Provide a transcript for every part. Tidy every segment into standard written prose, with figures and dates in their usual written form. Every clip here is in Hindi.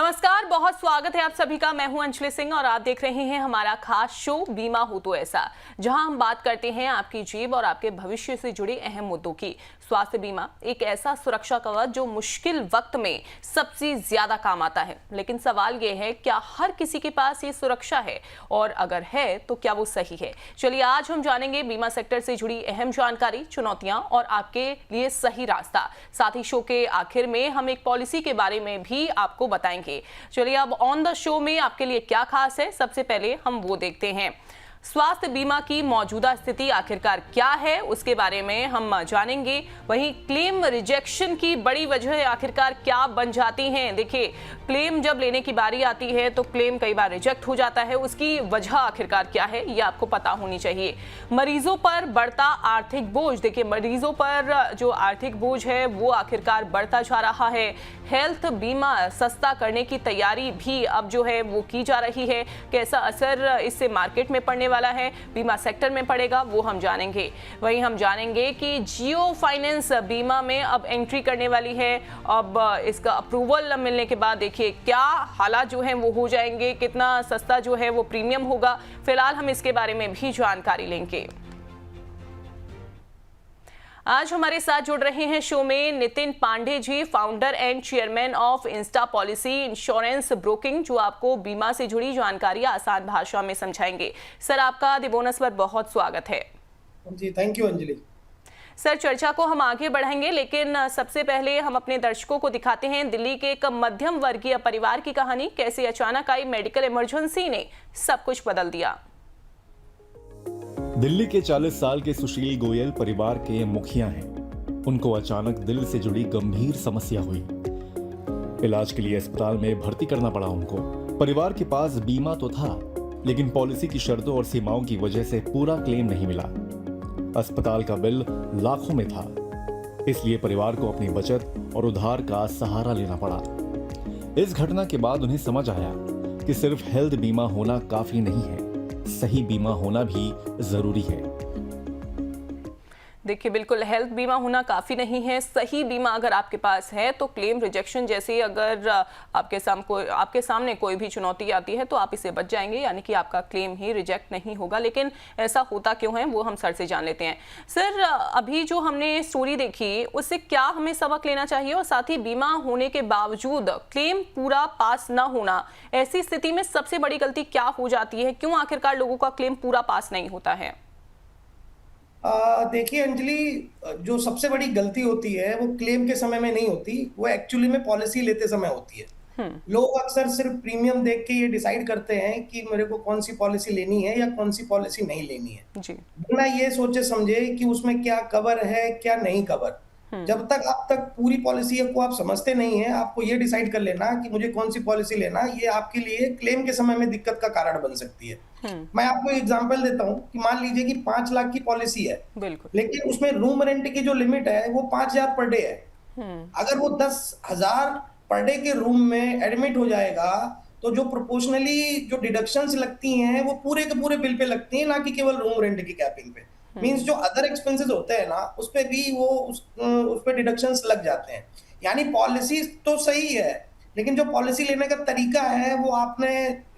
नमस्कार, बहुत स्वागत है आप सभी का। मैं हूं अंजलि सिंह और आप देख रहे हैं हमारा खास शो बीमा हो तो ऐसा, जहां हम बात करते हैं आपकी जेब और आपके भविष्य से जुड़े अहम मुद्दों की। स्वास्थ्य बीमा एक ऐसा सुरक्षा कवच जो मुश्किल वक्त में सबसे ज्यादा काम आता है, लेकिन सवाल ये है क्या हर किसी के पास ये सुरक्षा है, और अगर है तो क्या वो सही है। चलिए आज हम जानेंगे बीमा सेक्टर से जुड़ी अहम जानकारी, चुनौतियां और आपके लिए सही रास्ता। साथ ही शो के आखिर में हम एक पॉलिसी के बारे में भी आपको बताएंगे। चलिए अब ऑन द शो में आपके लिए क्या खास है, सबसे पहले हम वो देखते हैं। स्वास्थ्य बीमा की मौजूदा स्थिति आखिरकार क्या है, उसके बारे में हम जानेंगे। वहीं क्लेम रिजेक्शन की बड़ी वजह आखिरकार क्या बन जाती हैं। देखिए, क्लेम जब लेने की बारी आती है तो क्लेम कई बार रिजेक्ट हो जाता है, उसकी वजह आखिरकार क्या है ये आपको पता होनी चाहिए। मरीजों पर बढ़ता आर्थिक बोझ, देखिए मरीजों पर जो आर्थिक बोझ है वो आखिरकार बढ़ता जा रहा है। हेल्थ बीमा सस्ता करने की तैयारी भी अब जो है वो की जा रही है। कैसा असर इससे मार्केट में पड़ने वाला है, बीमा सेक्टर में पड़ेगा, वो हम जानेंगे। वहीं हम जानेंगे कि जियो फाइनेंस बीमा में अब एंट्री करने वाली है। अब इसका अप्रूवल मिलने के बाद देखिए क्या हालात जो हैं वो हो जाएंगे, कितना सस्ता जो है वो प्रीमियम होगा। फिलहाल हम इसके बारे में भी जानकारी लेंगे। आज हमारे साथ जुड़ रहे हैं शो में Nitin Pandey ji, founder and chairman of Insta Policy insurance broking, जो आपको बीमा से जुड़ी जानकारी आसान भाषा में समझाएंगे। सर, आपका दी बोनस पर बहुत स्वागत है। जी, थैंक यू अंजलि। सर, चर्चा को हम आगे बढ़ाएंगे, लेकिन सबसे पहले हम अपने दर्शकों को दिखाते हैं दिल्ली के एक मध्यम वर्गीय परिवार की कहानी। कैसे अचानक आई मेडिकल इमरजेंसी ने सब कुछ बदल दिया। दिल्ली के 40 साल के सुशील गोयल परिवार के मुखिया हैं। उनको अचानक दिल से जुड़ी गंभीर समस्या हुई। इलाज के लिए अस्पताल में भर्ती करना पड़ा उनको। परिवार के पास बीमा तो था, लेकिन पॉलिसी की शर्तों और सीमाओं की वजह से पूरा क्लेम नहीं मिला। अस्पताल का बिल लाखों में था, इसलिए परिवार को अपनी बचत और उधार का सहारा लेना पड़ा। इस घटना के बाद उन्हें समझ आया कि सिर्फ हेल्थ बीमा होना काफी नहीं है, सही बीमा होना भी जरूरी है। देखिए, बिल्कुल हेल्थ बीमा होना काफ़ी नहीं है, सही बीमा अगर आपके पास है तो क्लेम रिजेक्शन जैसी अगर आपके सामने कोई भी चुनौती आती है तो आप इससे बच जाएंगे, यानी कि आपका क्लेम ही रिजेक्ट नहीं होगा। लेकिन ऐसा होता क्यों है वो हम सर से जान लेते हैं। सर, अभी जो हमने स्टोरी देखी उससे क्या हमें सबक लेना चाहिए, और साथ ही बीमा होने के बावजूद क्लेम पूरा पास ना होना, ऐसी स्थिति में सबसे बड़ी गलती क्या हो जाती है, क्यों आखिरकार लोगों का क्लेम पूरा पास नहीं होता है? देखिए अंजलि, जो सबसे बड़ी गलती होती है वो क्लेम के समय में नहीं होती, वो एक्चुअली में पॉलिसी लेते समय होती है। लोग अक्सर सिर्फ प्रीमियम देख के ये डिसाइड करते हैं कि मेरे को कौन सी पॉलिसी लेनी है या कौन सी पॉलिसी नहीं लेनी है, जी। बिना ये सोचे समझे कि उसमें क्या कवर है क्या नहीं कवर। जब तक आप तक पूरी पॉलिसी को आप समझते नहीं है, आपको ये डिसाइड कर लेना कि मुझे कौन सी पॉलिसी लेना, ये आपके लिए क्लेम के समय में दिक्कत का कारण बन सकती है। मैं आपको एग्जांपल देता हूं कि मान लीजिए कि 5 लाख की पॉलिसी है, लेकिन उसमें रूम रेंट की जो लिमिट है वो 5,000 पर डे है। अगर वो 10,000 पर डे के रूम में एडमिट हो जाएगा तो जो प्रोपोर्शनली जो डिडक्शंस लगती हैं वो पूरे के पूरे बिल पे लगती हैं, ना कि केवल रूम रेंट की कैपिंग पे। मींस जो अदर एक्सपेंसेस होते हैं ना, उस पे भी वो उस पे डिडक्शंस लग जाते हैं। यानी पॉलिसी तो सही है, लेकिन जो पॉलिसी लेने का तरीका है वो आपने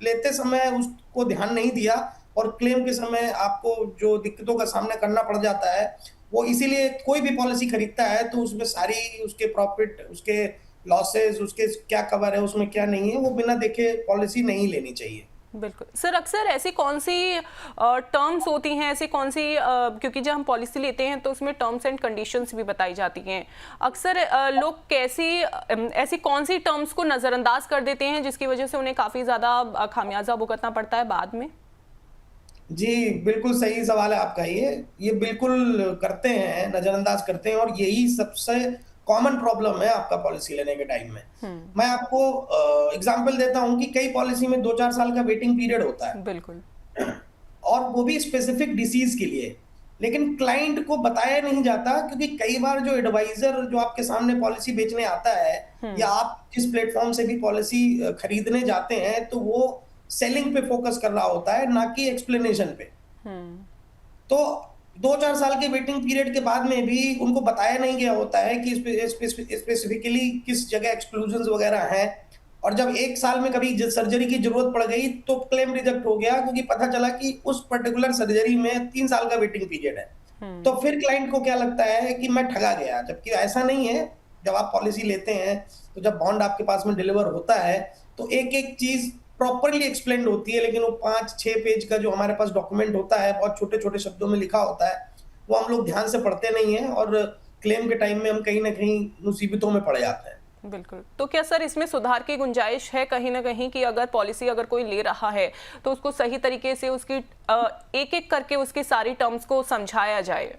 लेते समय उसको ध्यान नहीं दिया, और क्लेम के समय आपको जो दिक्कतों का सामना करना पड़ जाता है वो इसीलिए कोई भी पॉलिसी खरीदता है तो उसमें सारी उसके प्रॉफिट, उसके लॉसेस, उसके क्या कवर है, उसमें क्या नहीं है, वो बिना देखे पॉलिसी नहीं लेनी चाहिए। बिल्कुल सर, अक्सर ऐसी कौन सी टर्म्स होती हैं, ऐसी कौन सी क्योंकि जब हम पॉलिसी लेते हैं तो उसमें टर्म्स एंड कंडीशंस भी बताई जाती हैं। अक्सर लोग ऐसी कौन सी टर्म्स को नज़रअंदाज कर देते हैं जिसकी वजह से उन्हें काफ़ी ज़्यादा खामियाजा भुगतना पड़ता है बाद में? जी, बिल्कुल सही सवाल है आपका। ये बिल्कुल करते हैं, नज़रअंदाज करते हैं, और यही सबसे कॉमन प्रॉब्लम है आपका पॉलिसी लेने के टाइम में। मैं आपको एग्जांपल देता हूं कि कई पॉलिसी में 2-4 साल का वेटिंग पीरियड होता है, बिल्कुल, और वो भी स्पेसिफिक डिसीज के लिए, लेकिन क्लाइंट को बताया नहीं जाता, क्योंकि कई बार जो एडवाइजर जो आपके सामने पॉलिसी बेचने आता है या आप जिस प्लेटफॉर्म से भी पॉलिसी खरीदने जाते हैं तो वो सेलिंग पे फोकस कर रहा होता है, ना कि एक्सप्लेनेशन पे। तो 2-4 साल के वेटिंग पीरियड के बाद में भी उनको बताया नहीं गया होता है कि स्पेसिफिकली किस जगह एक्सक्लूजन्स वगैरह हैं, और जब 1 साल में कभी सर्जरी की जरूरत पड़ गई तो क्लेम रिजेक्ट हो गया, क्योंकि पता चला कि उस पर्टिकुलर सर्जरी में 3 साल का वेटिंग पीरियड है। तो फिर क्लाइंट को क्या लगता है कि मैं ठगा गया, जबकि ऐसा नहीं है। जब आप पॉलिसी लेते हैं तो जब बॉन्ड आपके पास में डिलीवर होता है तो एक एक चीज प्रॉपरली एक्सप्लेन्ड होती है, लेकिन वो 5-6 पेज का जो हमारे पास डॉक्यूमेंट होता है, बहुत छोटे छोटे शब्दों में लिखा होता है, वो हम लोग ध्यान से पढ़ते नहीं है और क्लेम के टाइम में हम कहीं ना कहीं मुसीबतों में पड़ जाते हैं। बिल्कुल। तो क्या सर इसमें सुधार की गुंजाइश है कहीं ना कहीं कि अगर पॉलिसी अगर कोई ले रहा है तो उसको सही तरीके से उसकी एक एक करके उसकी सारी टर्म्स को समझाया जाए?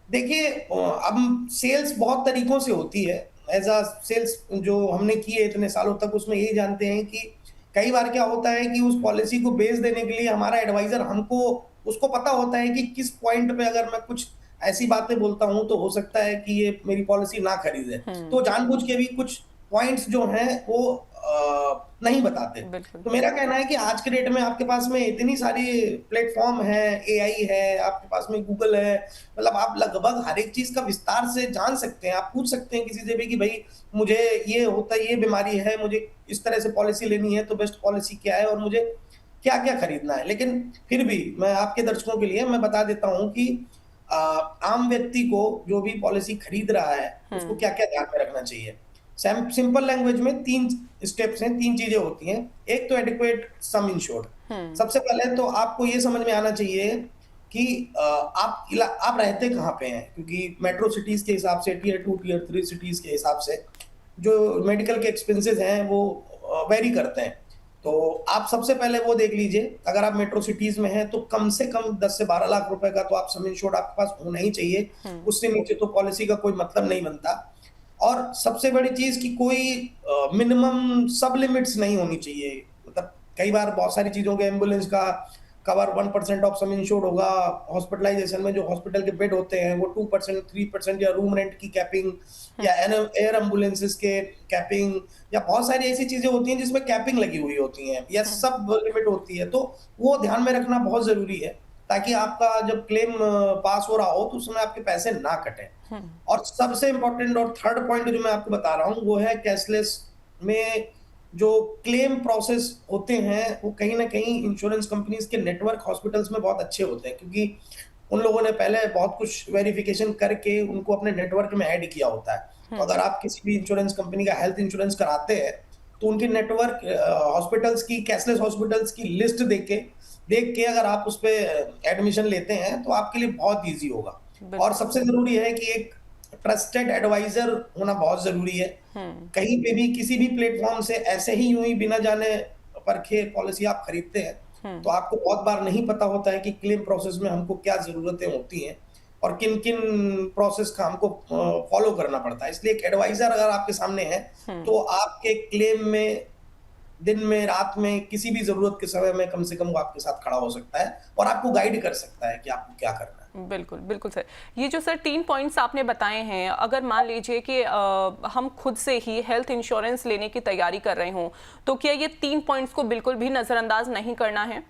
देखिए, अब सेल्स बहुत तरीकों से होती है। एज अ सेल्स जो हमने की है इतने सालों तक, उसमें यही जानते हैं कि कई बार क्या होता है कि उस पॉलिसी को बेच देने के लिए हमारा एडवाइजर हमको उसको पता होता है कि किस पॉइंट पे अगर मैं कुछ ऐसी बातें बोलता हूं तो हो सकता है कि ये मेरी पॉलिसी ना खरीदे, तो जानबूझ के भी कुछ पॉइंट्स जो हैं वो नहीं बताते। बिल्कुल। तो मेरा कहना है कि आज के डेट में आपके पास में इतनी सारी प्लेटफॉर्म है, एआई है, आपके पास में गूगल है, मतलब आप लगभग हर एक चीज का विस्तार से जान सकते हैं। आप पूछ सकते हैं किसी से भी कि भाई मुझे ये होता है, ये बीमारी है, मुझे इस तरह से पॉलिसी लेनी है, तो बेस्ट पॉलिसी क्या है और मुझे क्या क्या खरीदना है। लेकिन फिर भी मैं आपके दर्शकों के लिए मैं बता देता हूं कि आम व्यक्ति को जो भी पॉलिसी खरीद रहा है उसको क्या क्या ध्यान में रखना चाहिए। सिंपल लैंग्वेज में 3 स्टेप्स हैं, 3 चीजें होती हैं। एक तो एडिक्वेट सम इंश्योर्ड। सबसे पहले तो आपको ये समझ में आना चाहिए कि आप रहते कहाँ पे हैं, क्योंकि मेट्रो सिटीज के हिसाब से, टियर 2 टियर 3 सिटीज के हिसाब से जो मेडिकल के एक्सपेंसेस हैं वो वेरी करते हैं। तो आप सबसे पहले वो देख लीजिए, अगर आप मेट्रो सिटीज में हैं तो कम से कम 10 से 12 लाख रुपए का तो आप सम इंश्योर्ड आपके पास होना ही चाहिए। उससे नीचे तो पॉलिसी का कोई मतलब नहीं बनता। और सबसे बड़ी चीज कि कोई मिनिमम सब लिमिट्स नहीं होनी चाहिए। मतलब कई बार बहुत सारी चीजों के एम्बुलेंस का कवर 1% ऑफ सम इंश्योर्ड होगा, हॉस्पिटलाइजेशन में जो हॉस्पिटल के बेड होते हैं वो 2%, 3%, या रूम रेंट की कैपिंग, या एयर एम्बुलेंसेस के कैपिंग, या बहुत सारी ऐसी चीजें होती हैं जिसमें कैपिंग लगी हुई होती हैं या सब लिमिट होती है। तो वो ध्यान में रखना बहुत जरूरी है ताकि आपका जब क्लेम पास हो रहा हो तो उसमें आपके पैसे ना कटें। और सबसे इंपॉर्टेंट और थर्ड पॉइंट जो मैं आपको बता रहा हूँ वो है कैशलेस में जो क्लेम प्रोसेस होते हैं वो कहीं ना कहीं इंश्योरेंस कंपनीज के नेटवर्क हॉस्पिटल्स में बहुत अच्छे होते हैं, क्योंकि उन लोगों ने पहले बहुत कुछ वेरिफिकेशन करके उनको अपने नेटवर्क में ऐड किया होता है। तो अगर आप किसी भी इंश्योरेंस कंपनी का हेल्थ इंश्योरेंस कराते हैं तो उनकी नेटवर्क हॉस्पिटल्स की, कैशलेस हॉस्पिटल्स की लिस्ट देख के अगर आप उस पर एडमिशन लेते हैं तो आपके लिए बहुत ईजी होगा। और सबसे जरूरी है कि एक ट्रस्टेड एडवाइजर होना बहुत जरूरी है। कहीं पे भी किसी भी प्लेटफॉर्म से ऐसे ही यूं ही बिना जाने परखे पॉलिसी आप खरीदते हैं तो आपको बहुत बार नहीं पता होता है कि क्लेम प्रोसेस में हमको क्या जरूरतें होती हैं और किन किन प्रोसेस का हमको फॉलो करना पड़ता है। इसलिए एक एडवाइजर अगर आपके सामने है तो आपके क्लेम में दिन में, रात में, किसी भी जरूरत के समय में कम से कम वो आपके साथ खड़ा हो सकता है और आपको गाइड कर सकता है कि आपको क्या करना है। बिल्कुल बिल्कुल सर। ये जो सर 3 पॉइंट्स आपने बताए हैं, अगर मान लीजिए कि हम खुद से ही हेल्थ इंश्योरेंस लेने की तैयारी कर रहे हों तो क्या ये 3 पॉइंट्स को बिल्कुल भी नजरअंदाज नहीं करना है?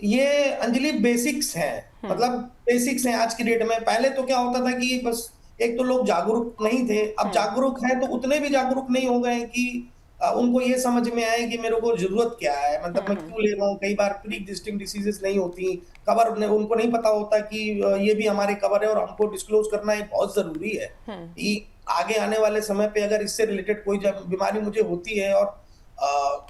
ये अंजलि बेसिक्स हैं, मतलब बेसिक्स हैं आज की डेट में। पहले तो क्या होता था कि बस एक तो लोग जागरूक नहीं थे, अब जागरूक हैं तो उतने भी जागरूक नहीं हो गए कि उनको ये समझ में आए कि मेरे को जरूरत क्या है, मतलब मैं क्यों ले रहा हूँ। कई बार प्री एग्जिस्टिंग डिसीजेस नहीं होती, कवर उनको नहीं पता होता कि ये भी हमारे कवर है और हमको डिस्क्लोज करना ये बहुत जरूरी है कि आगे आने वाले समय पे अगर इससे रिलेटेड कोई बीमारी मुझे होती है और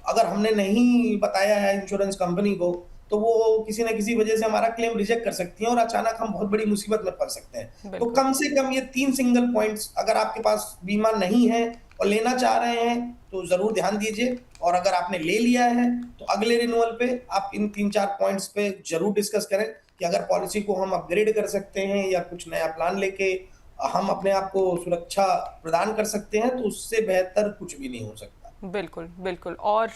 अगर हमने नहीं बताया है इंश्योरेंस कंपनी को तो वो किसी ना किसी वजह से हमारा क्लेम रिजेक्ट कर सकती है और अचानक हम बहुत बड़ी मुसीबत में फंस सकते हैं। तो कम से कम ये 3 सिंगल पॉइंट्स अगर आपके पास बीमा नहीं है और लेना चाह रहे हैं तो जरूर ध्यान दीजिए, और अगर आपने ले लिया है तो अगले रिन्यूअल पे आप इन 3-4 पॉइंट्स पे जरूर डिस्कस करें कि अगर पॉलिसी को हम अपग्रेड कर सकते हैं या कुछ नया प्लान लेके हम अपने आप को सुरक्षा प्रदान कर सकते हैं, तो उससे बेहतर कुछ भी नहीं हो सकता। बिल्कुल बिल्कुल। और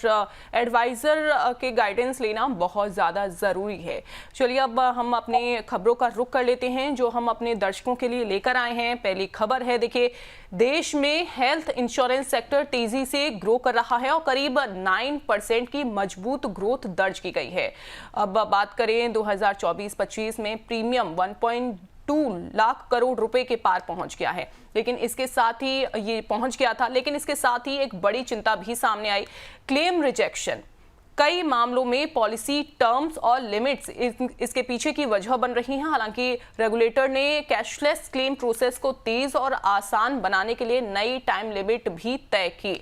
एडवाइज़र के गाइडेंस लेना बहुत ज़्यादा ज़रूरी है। चलिए अब हम अपने खबरों का रुख कर लेते हैं जो हम अपने दर्शकों के लिए लेकर आए हैं। पहली खबर है, देखिए, देश में हेल्थ इंश्योरेंस सेक्टर तेज़ी से ग्रो कर रहा है और करीब 9% की मजबूत ग्रोथ दर्ज की गई है। अब बात करें 2024-25 में प्रीमियम 1.2 2 लाख करोड़ रुपए के पार पहुंच गया है। लेकिन इसके साथ ही ये पहुंच गया था, लेकिन इसके साथ ही एक बड़ी चिंता भी सामने आई, क्लेम रिजेक्शन। कई मामलों में पॉलिसी टर्म्स और लिमिट्स इसके पीछे की वजह बन रही हैं। हालांकि रेगुलेटर ने कैशलेस क्लेम प्रोसेस को तेज और आसान बनाने के लिए नई टाइम लिमिट भी तय की।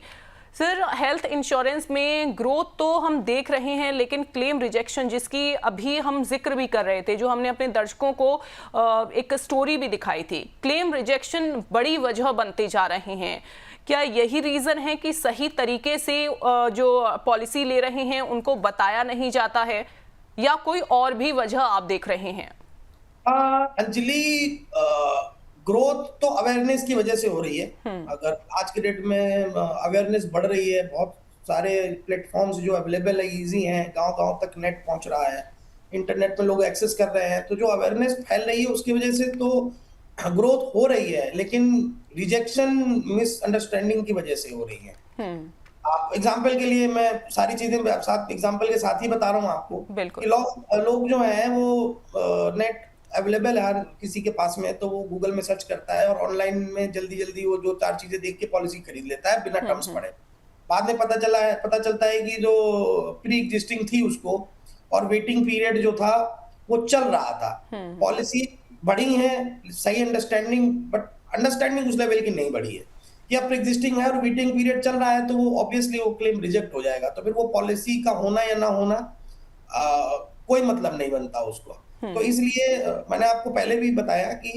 सर, हेल्थ इंश्योरेंस में ग्रोथ तो हम देख रहे हैं, लेकिन क्लेम रिजेक्शन जिसकी अभी हम जिक्र भी कर रहे थे, जो हमने अपने दर्शकों को एक स्टोरी भी दिखाई थी, क्लेम रिजेक्शन बड़ी वजह बनते जा रहे हैं। क्या यही रीजन है कि सही तरीके से जो पॉलिसी ले रहे हैं उनको बताया नहीं जाता है, या कोई और भी वजह आप देख रहे हैं? अंजलि, ग्रोथ तो अवेयरनेस की वजह से हो रही है। अगर आज के डेट में अवेयरनेस बढ़ रही है, बहुत सारे प्लेटफॉर्म्स जो अवेलेबल है, इजी हैं, गांव-गांव तक नेट पहुंच रहा है, इंटरनेट में लोग एक्सेस कर रहे हैं, तो जो अवेयरनेस फैल रही है उसकी वजह से तो ग्रोथ हो रही है, लेकिन रिजेक्शन मिसअंडरस्टैंडिंग की वजह से हो रही है। आप एग्जाम्पल के लिए मैं सारी चीजें साथ एग्जाम्पल के साथ ही बता रहा हूँ आपको बिल्कुल। कि लोग जो हैं वो नेट अवेलेबल है हर किसी के पास में, तो वो गूगल में सर्च करता है और ऑनलाइन में जल्दी जल्दी वो जो 4 चीजें देख के पॉलिसी खरीद लेता है बिना टर्म्स पढ़े। बाद में पता चलता है कि जो प्री एग्जिस्टिंग थी उसको और वेटिंग पीरियड जो था वो चल रहा था। पॉलिसी बढ़ी है, सही अंडरस्टैंडिंग, बट अंडरस्टैंडिंग उस लेवल की नहीं बढ़ी है। या प्री एग्जिस्टिंग है और वेटिंग पीरियड चल रहा है, तो वो ऑब्वियसली वो क्लेम रिजेक्ट हो जाएगा। तो फिर वो पॉलिसी का होना या ना होना कोई मतलब नहीं बनता उसको। तो इसलिए मैंने आपको पहले भी बताया कि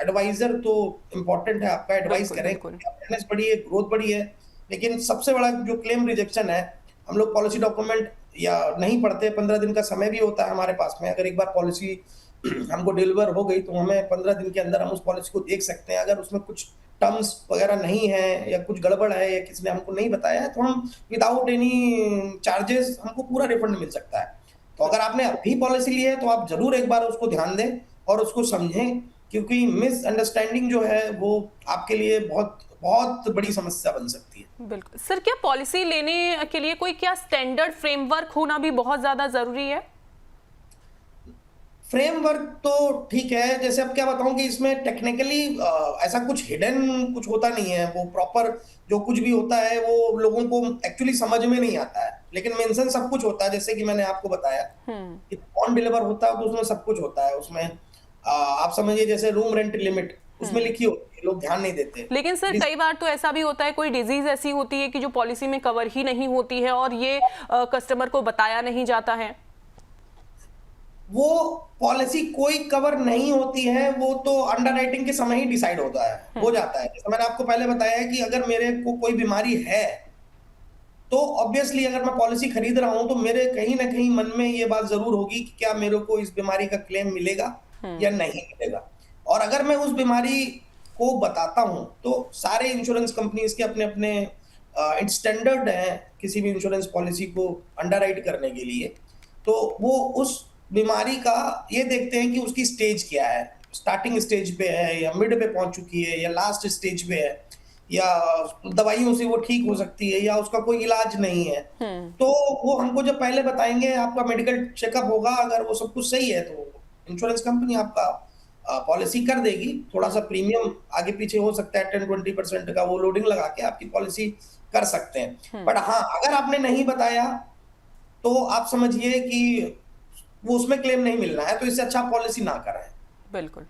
एडवाइजर तो इम्पोर्टेंट है, आपका एडवाइस करें, अवेयरनेस बढ़ी है, ग्रोथ बढ़ी है, लेकिन सबसे बड़ा जो क्लेम रिजेक्शन है, हम लोग पॉलिसी डॉक्यूमेंट या नहीं पढ़ते, 15 दिन का समय भी होता है हमारे पास में। अगर एक बार पॉलिसी हमको डिलीवर हो गई तो हमें 15 दिन के अंदर हम उस पॉलिसी को देख सकते हैं। अगर उसमें कुछ टर्म्स वगैरह नहीं है या कुछ गड़बड़ है या किसी ने हमको नहीं बताया है, तो हम विदाउट एनी चार्जेस हमको पूरा रिफंड मिल सकता है। तो अगर आपने अभी पॉलिसी ली है तो आप जरूर एक बार उसको ध्यान दें और उसको समझें, क्योंकि मिसअंडरस्टैंडिंग जो है वो आपके लिए बहुत बहुत बड़ी समस्या बन सकती है। बिल्कुल सर, क्या पॉलिसी लेने के लिए कोई क्या स्टैंडर्ड फ्रेमवर्क होना भी बहुत ज्यादा जरूरी है? फ्रेमवर्क तो ठीक है, जैसे अब क्या बताऊं कि इसमें टेक्निकली ऐसा कुछ हिडन कुछ होता नहीं है। वो प्रॉपर जो कुछ भी होता है वो लोगों को एक्चुअली समझ में नहीं आता है, लेकिन मेंशन सब कुछ होता है। जैसे कि मैंने आपको बताया कि ऑन डिलीवर होता है तो उसमें सब कुछ होता है। उसमें आप समझिए जैसे रूम रेंट लिमिट उसमें लिखी होती है, लोग ध्यान नहीं देते। लेकिन सर कई बार तो ऐसा भी होता है, कोई डिजीज ऐसी होती है कि जो पॉलिसी में कवर ही नहीं होती है और ये कस्टमर को बताया नहीं जाता है। वो पॉलिसी कोई कवर नहीं होती है, वो तो अंडरराइटिंग के समय ही डिसाइड होता है, हो जाता है। जैसे मैंने आपको पहले बताया है कि अगर मेरे को कोई बीमारी है तो ऑब्वियसली अगर मैं पॉलिसी खरीद रहा हूं तो मेरे कहीं ना कहीं मन में ये बात जरूर होगी कि क्या मेरे को इस बीमारी का क्लेम मिलेगा या नहीं मिलेगा। और अगर मैं उस बीमारी को बताता हूं तो सारे इंश्योरेंस कंपनीज के अपने अपने स्टैंडर्ड हैं किसी भी इंश्योरेंस पॉलिसी को अंडरराइट करने के लिए। तो वो उस बीमारी का ये देखते हैं कि उसकी स्टेज क्या है, स्टार्टिंग स्टेज पे है या मिड पे पहुंच चुकी है या लास्ट स्टेज पे है, या दवाइयों से वो ठीक हो सकती है या उसका कोई इलाज नहीं है। तो वो हमको जब पहले बताएंगे, आपका मेडिकल चेकअप होगा, अगर वो सब कुछ सही है तो इंश्योरेंस कंपनी आपका पॉलिसी कर देगी। थोड़ा सा प्रीमियम आगे पीछे हो सकता है, 10-20% का वो लोडिंग लगा के आपकी पॉलिसी कर सकते हैं। बट हाँ, अगर आपने नहीं बताया तो आप समझिए कि वो उसमें क्लेम नहीं मिलना है, तो इससे अच्छा पॉलिसी ना कराएं। बिल्कुल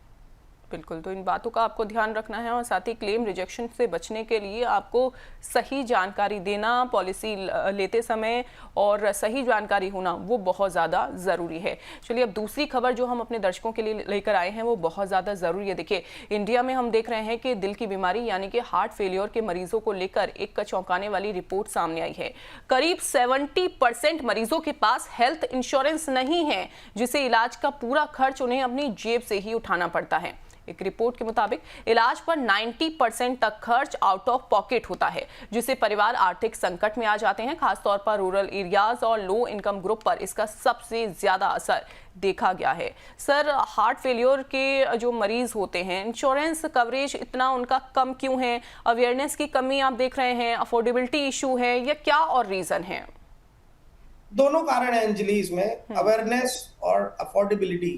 बिल्कुल, तो इन बातों का आपको ध्यान रखना है और साथ ही क्लेम रिजेक्शन से बचने के लिए आपको सही जानकारी देना पॉलिसी लेते समय और सही जानकारी होना वो बहुत ज़्यादा ज़रूरी है। चलिए अब दूसरी खबर जो हम अपने दर्शकों के लिए लेकर आए हैं वो बहुत ज़्यादा ज़रूरी है। देखिए, इंडिया में हम देख रहे हैं कि दिल की बीमारी यानी कि हार्ट फेलियर के मरीजों को लेकर एक चौंकाने वाली रिपोर्ट सामने आई है। करीब 70% मरीजों के पास हेल्थ इंश्योरेंस नहीं है, जिससे इलाज का पूरा खर्च उन्हें अपनी जेब से ही उठाना पड़ता है। एक रिपोर्ट के मुताबिक इलाज पर 90% तक खर्च आउट ऑफ पॉकेट होता है, जिससे परिवार आर्थिक संकट में आ जाते हैं। खासतौर पर रूरल एरियाज और लो इनकम ग्रुप पर इसका सबसे ज्यादा असर देखा गया है। सर, हार्ट फेलियर के जो मरीज होते हैं, इंश्योरेंस कवरेज इतना उनका कम क्यों है? अवेयरनेस की कमी आप देख रहे हैं, अफोर्डेबिलिटी इशू है, या क्या और रीजन है? दोनों कारण है अंजलि इसमें, अवेयरनेस और अफोर्डेबिलिटी।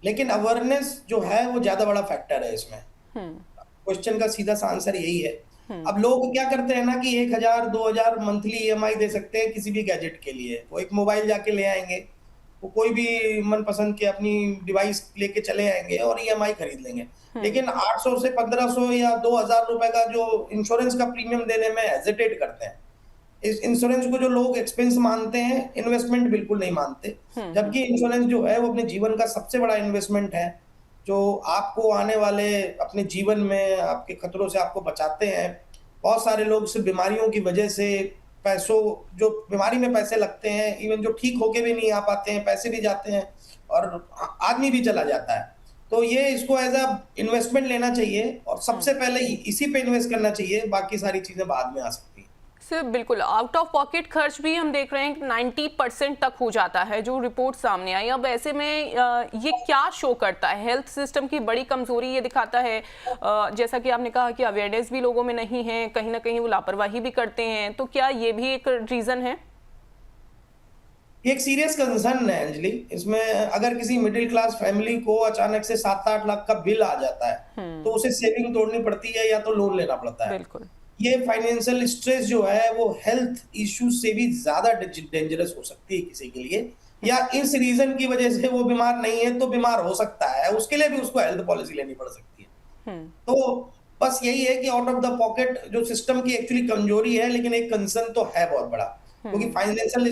लेकिन अवेयरनेस जो है वो ज्यादा बड़ा फैक्टर है इसमें। क्वेश्चन का सीधा सा आंसर यही है। अब लोग क्या करते हैं ना कि 1,000-2,000 मंथली ईएमआई दे सकते हैं किसी भी गैजेट के लिए। वो एक मोबाइल जाके ले आएंगे, वो कोई भी मनपसंद की अपनी डिवाइस लेके चले आएंगे और ईएमआई खरीद लेंगे। लेकिन 800 से 1500 या 2,000 रुपए का जो इंश्योरेंस का प्रीमियम देने में हेजिटेट करते हैं। इस इंश्योरेंस को जो लोग एक्सपेंस मानते हैं, इन्वेस्टमेंट बिल्कुल नहीं मानते। जबकि इंश्योरेंस जो है वो अपने जीवन का सबसे बड़ा इन्वेस्टमेंट है, जो आपको आने वाले अपने जीवन में आपके खतरों से आपको बचाते हैं। बहुत सारे लोग सिर्फ बीमारियों की वजह से पैसों, जो बीमारी में पैसे लगते हैं, इवन जो ठीक होके भी नहीं आ पाते हैं, पैसे भी जाते हैं और आदमी भी चला जाता है। तो ये इसको एज अ इन्वेस्टमेंट लेना चाहिए और सबसे पहले इसी पे इन्वेस्ट करना चाहिए, बाकी सारी चीजें बाद में आ सकती हैं। सर बिल्कुल, आउट ऑफ पॉकेट खर्च भी हम देख रहे हैं कि 90% तक हो जाता है, जो रिपोर्ट सामने आई। अब ऐसे में ये क्या शो करता है? हेल्थ सिस्टम की बड़ी कमजोरी ये दिखाता है। जैसा कि आपने कहा कि अवेयरनेस भी लोगों में नहीं है, कहीं ना कहीं वो लापरवाही भी करते हैं, तो क्या ये भी एक रीजन है? ये एक सीरियस कंसर्न है अंजलि। इसमें अगर किसी मिडिल क्लास फैमिली को अचानक से 7-8 लाख का बिल आ जाता है तो उसे सेविंग तोड़नी पड़ती है या तो लोन लेना पड़ता है। बिल्कुल। ये फाइनेंशियल स्ट्रेस जो है वो हेल्थ इश्यूज से भी ज्यादा डेंजरस हो सकती है किसी के लिए, या इस रीजन की वजह से वो बीमार नहीं है तो बीमार हो सकता है, उसके लिए भी उसको हेल्थ पॉलिसी लेनी पड़ सकती है। तो बस यही है कि आउट ऑफ द पॉकेट जो सिस्टम की एक्चुअली कमजोरी है, लेकिन एक कंसर्न तो है बहुत बड़ा, क्योंकि फाइनेंशियल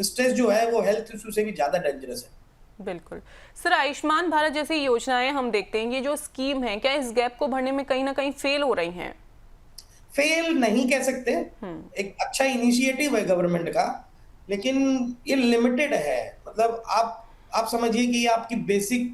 स्ट्रेस जो है वो हेल्थ इशू से भी ज्यादा डेंजरस है। बिल्कुल। सर, आयुष्मान भारत जैसी योजनाएं हम देखते हैं, ये जो स्कीम है, क्या इस गैप को भरने में कहीं ना कहीं फेल हो रही हैं? फेल नहीं कह सकते, एक अच्छा इनिशिएटिव है गवर्नमेंट का, लेकिन ये लिमिटेड है। मतलब आप समझिए कि ये आपकी बेसिक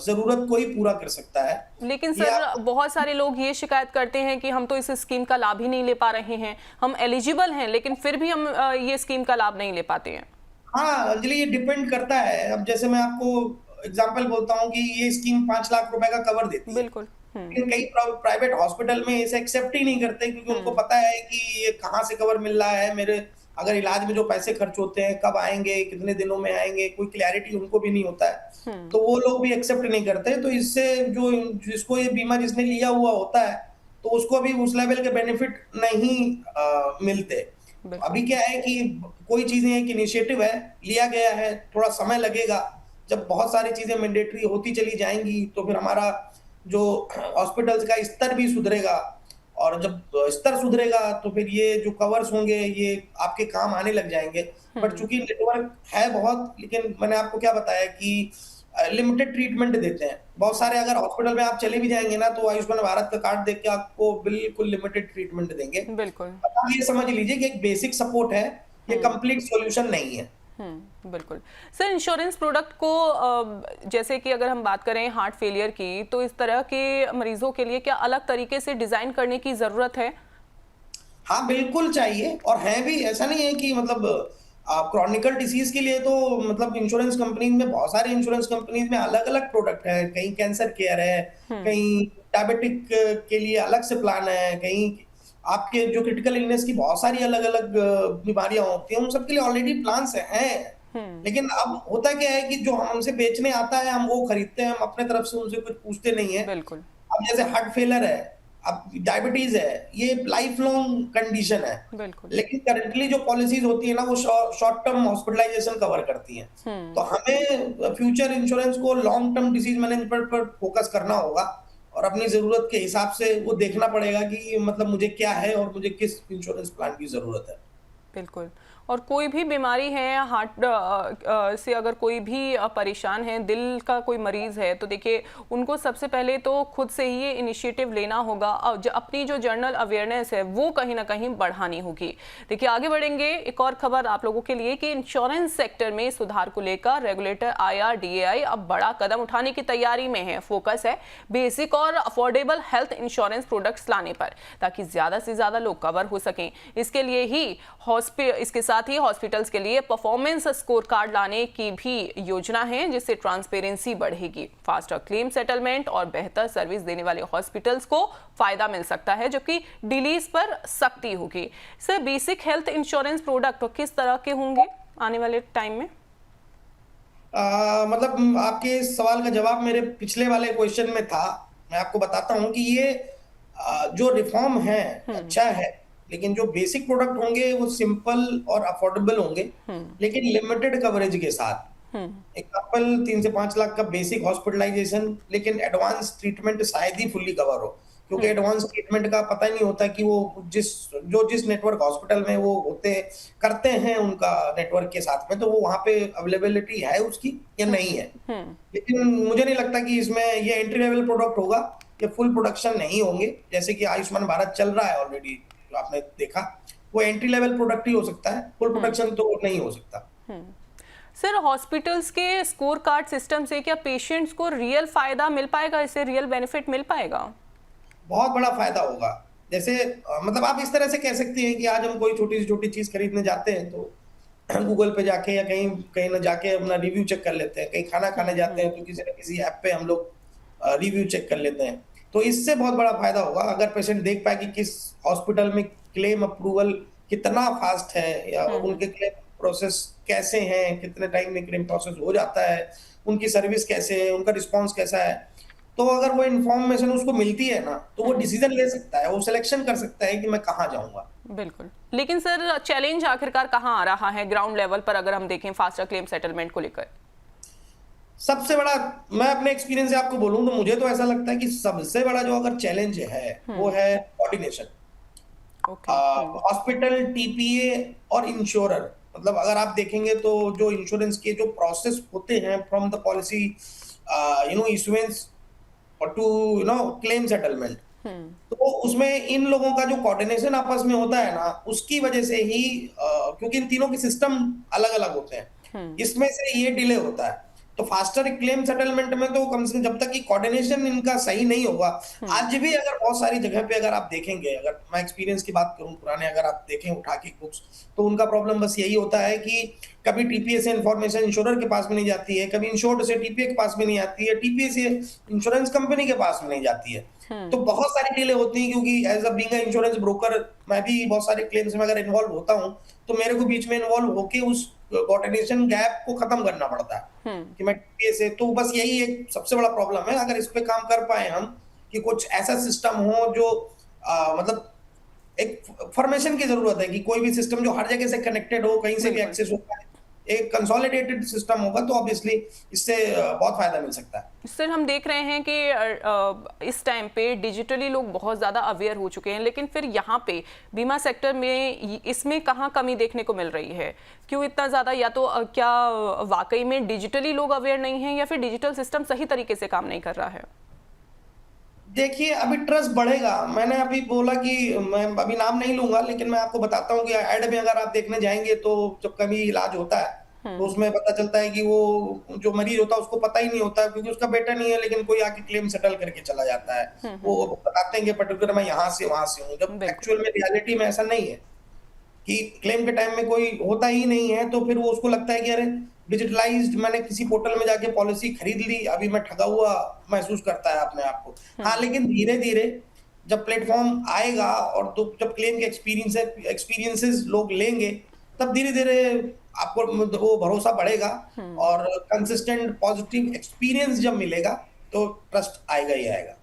जरूरत को ही पूरा कर सकता है। लेकिन सर, बहुत सारे लोग ये शिकायत करते हैं कि हम तो इस स्कीम का लाभ ही नहीं ले पा रहे हैं, हम एलिजिबल हैं लेकिन फिर भी हम ये स्कीम का लाभ नहीं ले पाते हैं। हाँ अंजलि, ये डिपेंड करता है। अब जैसे मैं आपको एग्जांपल बोलता हूँ कि ये स्कीम 5 लाख रुपए का कवर देती है। बिल्कुल। लेकिन कई प्राइवेट हॉस्पिटल में इसे एक्सेप्ट ही नहीं करते, क्योंकि उनको पता है कि ये कहाँ से कवर मिल रहा है, मेरे अगर इलाज में जो पैसे खर्च होते हैं कब आएंगे, कितने दिनों में आएंगे, कोई क्लैरिटी उनको भी नहीं होता है। तो वो लोग भी एक्सेप्ट नहीं करते। तो इससे जो जिसको ये बीमा जिसने लिया हुआ होता है तो उसको भी उस लेवल के बेनिफिट नहीं मिलते। अभी क्या है कि कोई चीजें एक इनिशिएटिव है, लिया गया है, थोड़ा समय लगेगा। जब बहुत सारी चीजें मैंडेटरी होती चली जाएंगी तो फिर हमारा जो हॉस्पिटल्स का स्तर भी सुधरेगा, और जब स्तर सुधरेगा तो फिर ये जो कवर्स होंगे ये आपके काम आने लग जाएंगे। बट चूंकि नेटवर्क है बहुत, लेकिन मैंने आपको क्या बताया कि लिमिटेड ट्रीटमेंट देते हैं बहुत सारे। अगर हॉस्पिटल में आप चले भी जाएंगे ना तो आयुष्मान भारत का कार्ड देख के आपको बिल्कुल लिमिटेड ट्रीटमेंट देंगे। बिल्कुल। आप ये समझ लीजिए कि एक बेसिक सपोर्ट है, ये कंप्लीट सॉल्यूशन नहीं है। बिल्कुल। सर, इंश्योरेंस प्रोडक्ट को जैसे कि अगर हम बात करें हार्ट फेलियर की, तो इस तरह के मरीजों के लिए क्या अलग तरीके से डिजाइन करने की जरूरत है? हाँ बिल्कुल चाहिए, और है भी। ऐसा नहीं है कि मतलब क्रॉनिकल डिसीज के लिए तो मतलब इंश्योरेंस कंपनीज में, बहुत सारे इंश्योरेंस कंपनीज में अलग अलग प्रोडक्ट है। कहीं कैंसर केयर है, कहीं डायबिटिक के लिए अलग से प्लान है, कहीं आपके जो क्रिटिकल इलनेस की बहुत सारी अलग अलग बीमारियां होती हैं, उन सबके लिए ऑलरेडी प्लान्स हैं। लेकिन अब होता क्या है कि जो हमसे बेचने आता है हम वो खरीदते हैं, हम अपने तरफ से उनसे कुछ पूछते नहीं है। बिल्कुल। अब जैसे हार्ट फेलियर है, अब डायबिटीज है, ये लाइफ लॉन्ग कंडीशन है। बिल्कुल। लेकिन करंटली जो पॉलिसीज होती है ना वो शॉर्ट टर्म हॉस्पिटलाइजेशन कवर करती हैं। तो हमें फ्यूचर इंश्योरेंस को लॉन्ग टर्म डिसीज मैनेजमेंट पर फोकस करना होगा, और अपनी जरूरत के हिसाब से वो देखना पड़ेगा कि मतलब मुझे क्या है और मुझे किस इंश्योरेंस प्लान की जरूरत है। बिल्कुल। और कोई भी बीमारी है, हार्ट से अगर कोई भी परेशान है, दिल का कोई मरीज है, तो देखिए उनको सबसे पहले तो खुद से ही ये इनिशिएटिव लेना होगा और अपनी जो जनरल अवेयरनेस है वो कहीं ना कहीं बढ़ानी होगी। देखिए आगे बढ़ेंगे, एक और खबर आप लोगों के लिए कि इंश्योरेंस सेक्टर में सुधार को लेकर रेगुलेटर IRDAI अब बड़ा कदम उठाने की तैयारी में है। फोकस है बेसिक और अफोर्डेबल हेल्थ इंश्योरेंस प्रोडक्ट्स लाने पर, ताकि ज्यादा से ज्यादा लोग कवर हो सकें। इसके लिए ही इसके साथ ही हॉस्पिटल्स के लिए परफॉर्मेंस स्कोर कार्ड लाने की भी योजना है, जिससे ट्रांसपेरेंसी बढ़ेगी, फास्टर क्लेम सेटलमेंट और बेहतर सर्विस देने वाले हॉस्पिटल्स को फायदा मिल सकता है, जबकि डिलीज पर सख्ती होगी। Sir, basic health insurance product किस तरह के होंगे आने वाले टाइम में? मतलब आपके इस सवाल का जवाब मेरे पिछले वाले क्वेश्चन में था। मैं आपको बताता हूँ कि ये जो रिफॉर्म है अच्छा है, लेकिन जो बेसिक प्रोडक्ट होंगे वो सिंपल और अफोर्डेबल होंगे, लेकिन लिमिटेड कवरेज के साथ। एग्जाम्पल 3 से 5 लाख का बेसिक हॉस्पिटलाइजेशन, लेकिन एडवांस ट्रीटमेंट शायद ही फुल्ली कवर हो, क्योंकि एडवांस ट्रीटमेंट का पता नहीं होता कि वो जिस नेटवर्क हॉस्पिटल में वो होते करते हैं उनका नेटवर्क के साथ में, तो वो वहां पे अवेलेबिलिटी है उसकी या नहीं है। लेकिन मुझे नहीं लगता कि इसमें ये एंट्री लेवल प्रोडक्ट होगा, ये फुल प्रोडक्शन नहीं होंगे। जैसे कि आयुष्मान भारत चल रहा है ऑलरेडी, आपने देखा, वो एंट्री लेवल प्रोडक्ट ही हो सकता है, फुल प्रोडक्शन तो नहीं हो सकता। सर, हॉस्पिटल्स के स्कोर कार्ड सिस्टम से क्या पेशेंट्स को रियल फायदा मिल पाएगा, इससे रियल बेनिफिट मिल पाएगा? बहुत बड़ा फायदा होगा। जैसे मतलब आप इस तरह से कह सकते हैं कि आज हम कोई छोटी से छोटी चीज खरीदने जाते हैं तो गूगल पे जाके या कहीं कहीं ना जाके अपना रिव्यू चेक कर लेते हैं, कहीं खाना खाने जाते हैं तो किसी न किसी ऐप पे हम लोग रिव्यू चेक कर लेते हैं। तो इससे बहुत बड़ा फायदा होगा अगर पेशेंट देख पाए कि किस हॉस्पिटल में क्लेम अप्रूवल कितना फास्ट है, या उनके क्लेम प्रोसेस कैसे हैं, कितने टाइम में क्लेम प्रोसेस हो जाता है, उनकी सर्विस कैसे है, उनका रिस्पॉन्स कैसा है। तो अगर वो इन्फॉर्मेशन उसको मिलती है ना, तो वो डिसीजन ले सकता है, वो सिलेक्शन कर सकता है कि मैं कहाँ जाऊंगा। बिल्कुल। लेकिन सर, चैलेंज आखिरकार कहाँ आ रहा है ग्राउंड लेवल पर, अगर हम देखें फास्टर क्लेम सेटलमेंट को लेकर? सबसे बड़ा, मैं अपने एक्सपीरियंस से आपको बोलूं तो मुझे तो ऐसा लगता है कि सबसे बड़ा जो अगर चैलेंज है वो है कोऑर्डिनेशन। हॉस्पिटल, टीपीए और इंश्योरर, मतलब अगर आप देखेंगे तो जो इंश्योरेंस के जो प्रोसेस होते हैं फ्रॉम द पॉलिसी इशुएंस और टू क्लेम सेटलमेंट, तो उसमें इन लोगों का जो कोऑर्डिनेशन आपस में होता है ना, उसकी वजह से ही क्योंकि इन तीनों के सिस्टम अलग अलग होते हैं, इसमें से ये डिले होता है। तो फास्टर क्लेम सेटलमेंट में तो कम से कम जब तक कि कोऑर्डिनेशन इनका सही नहीं होगा, आज भी अगर बहुत सारी जगह पे अगर आप देखेंगे, अगर मैं एक्सपीरियंस की बात करूं पुराने, अगर आप देखें उठा के बुक्स, तो उनका प्रॉब्लम बस यही होता है कि कभी टीपीए से इंफॉर्मेशन इंश्योरर के पास में नहीं जाती है, कभी इंश्योर्ड से टीपीए के पास में नहीं आती है, टीपीए से इंश्योरेंस कंपनी के पास में नहीं जाती है। तो बहुत सारी डिले होती है, क्योंकि as a being insurance broker मैं भी बहुत सारे क्लेम्स में अगर इन्वॉल्व होता हूं, तो मेरे को बीच में इन्वॉल्व होके उस कोऑर्डिनेशन गैप को खत्म करना पड़ता है कि मैं टीपीए से, तो बस यही एक सबसे बड़ा प्रॉब्लम है। अगर इस पे काम कर पाए हम कि कुछ ऐसा सिस्टम हो जो मतलब एक फॉर्मेशन की जरूरत है कि कोई भी सिस्टम जो हर जगह से कनेक्टेड हो, कहीं से भी एक्सेस हो पाए, एक कंसोलिडेटेड सिस्टम होगा, तो ऑब्वियसली इससे बहुत फायदा मिल सकता है। सर, हम देख रहे हैं कि इस टाइम पे डिजिटली लोग बहुत ज़्यादा अवेयर हो चुके हैं, लेकिन फिर यहाँ पे बीमा सेक्टर में इसमें कहाँ कमी देखने को मिल रही है? क्यों इतना ज़्यादा? या तो क्या वाकई में डिजिटली लोग अवेयर नहीं हैं, या फिर डिजिटल सिस्टम सही तरीके से काम नहीं कर रहा है? देखिए, अभी ट्रस्ट बढ़ेगा। मैंने अभी बोला कि मैं अभी नाम नहीं लूंगा, लेकिन मैं आपको बताता हूँ कि ऐड में अगर आप देखने जाएंगे तो जब कभी इलाज होता है तो उसमें पता चलता है कि वो जो मरीज होता है उसको पता ही नहीं होता है, क्योंकि उसका बेटा नहीं है, लेकिन कोई आके क्लेम सेटल करके चला जाता है। वो बताते हैं कि पर्टिकुलर मैं यहाँ से वहां से हूँ, जब एक्चुअल में रियलिटी में ऐसा नहीं है कि क्लेम के टाइम में कोई होता ही नहीं है। तो फिर वो उसको लगता है कि अरे डिजिटलाइज्ड, मैंने किसी पोर्टल में जाके पॉलिसी खरीद ली, अभी मैं ठगा हुआ महसूस करता है अपने आप को। हाँ, लेकिन धीरे धीरे जब प्लेटफॉर्म आएगा और जब क्लेम के एक्सपीरियंसेस लोग लेंगे, तब धीरे धीरे आपको वो भरोसा बढ़ेगा, और कंसिस्टेंट पॉजिटिव एक्सपीरियंस जब मिलेगा तो ट्रस्ट आएगा ही आएगा।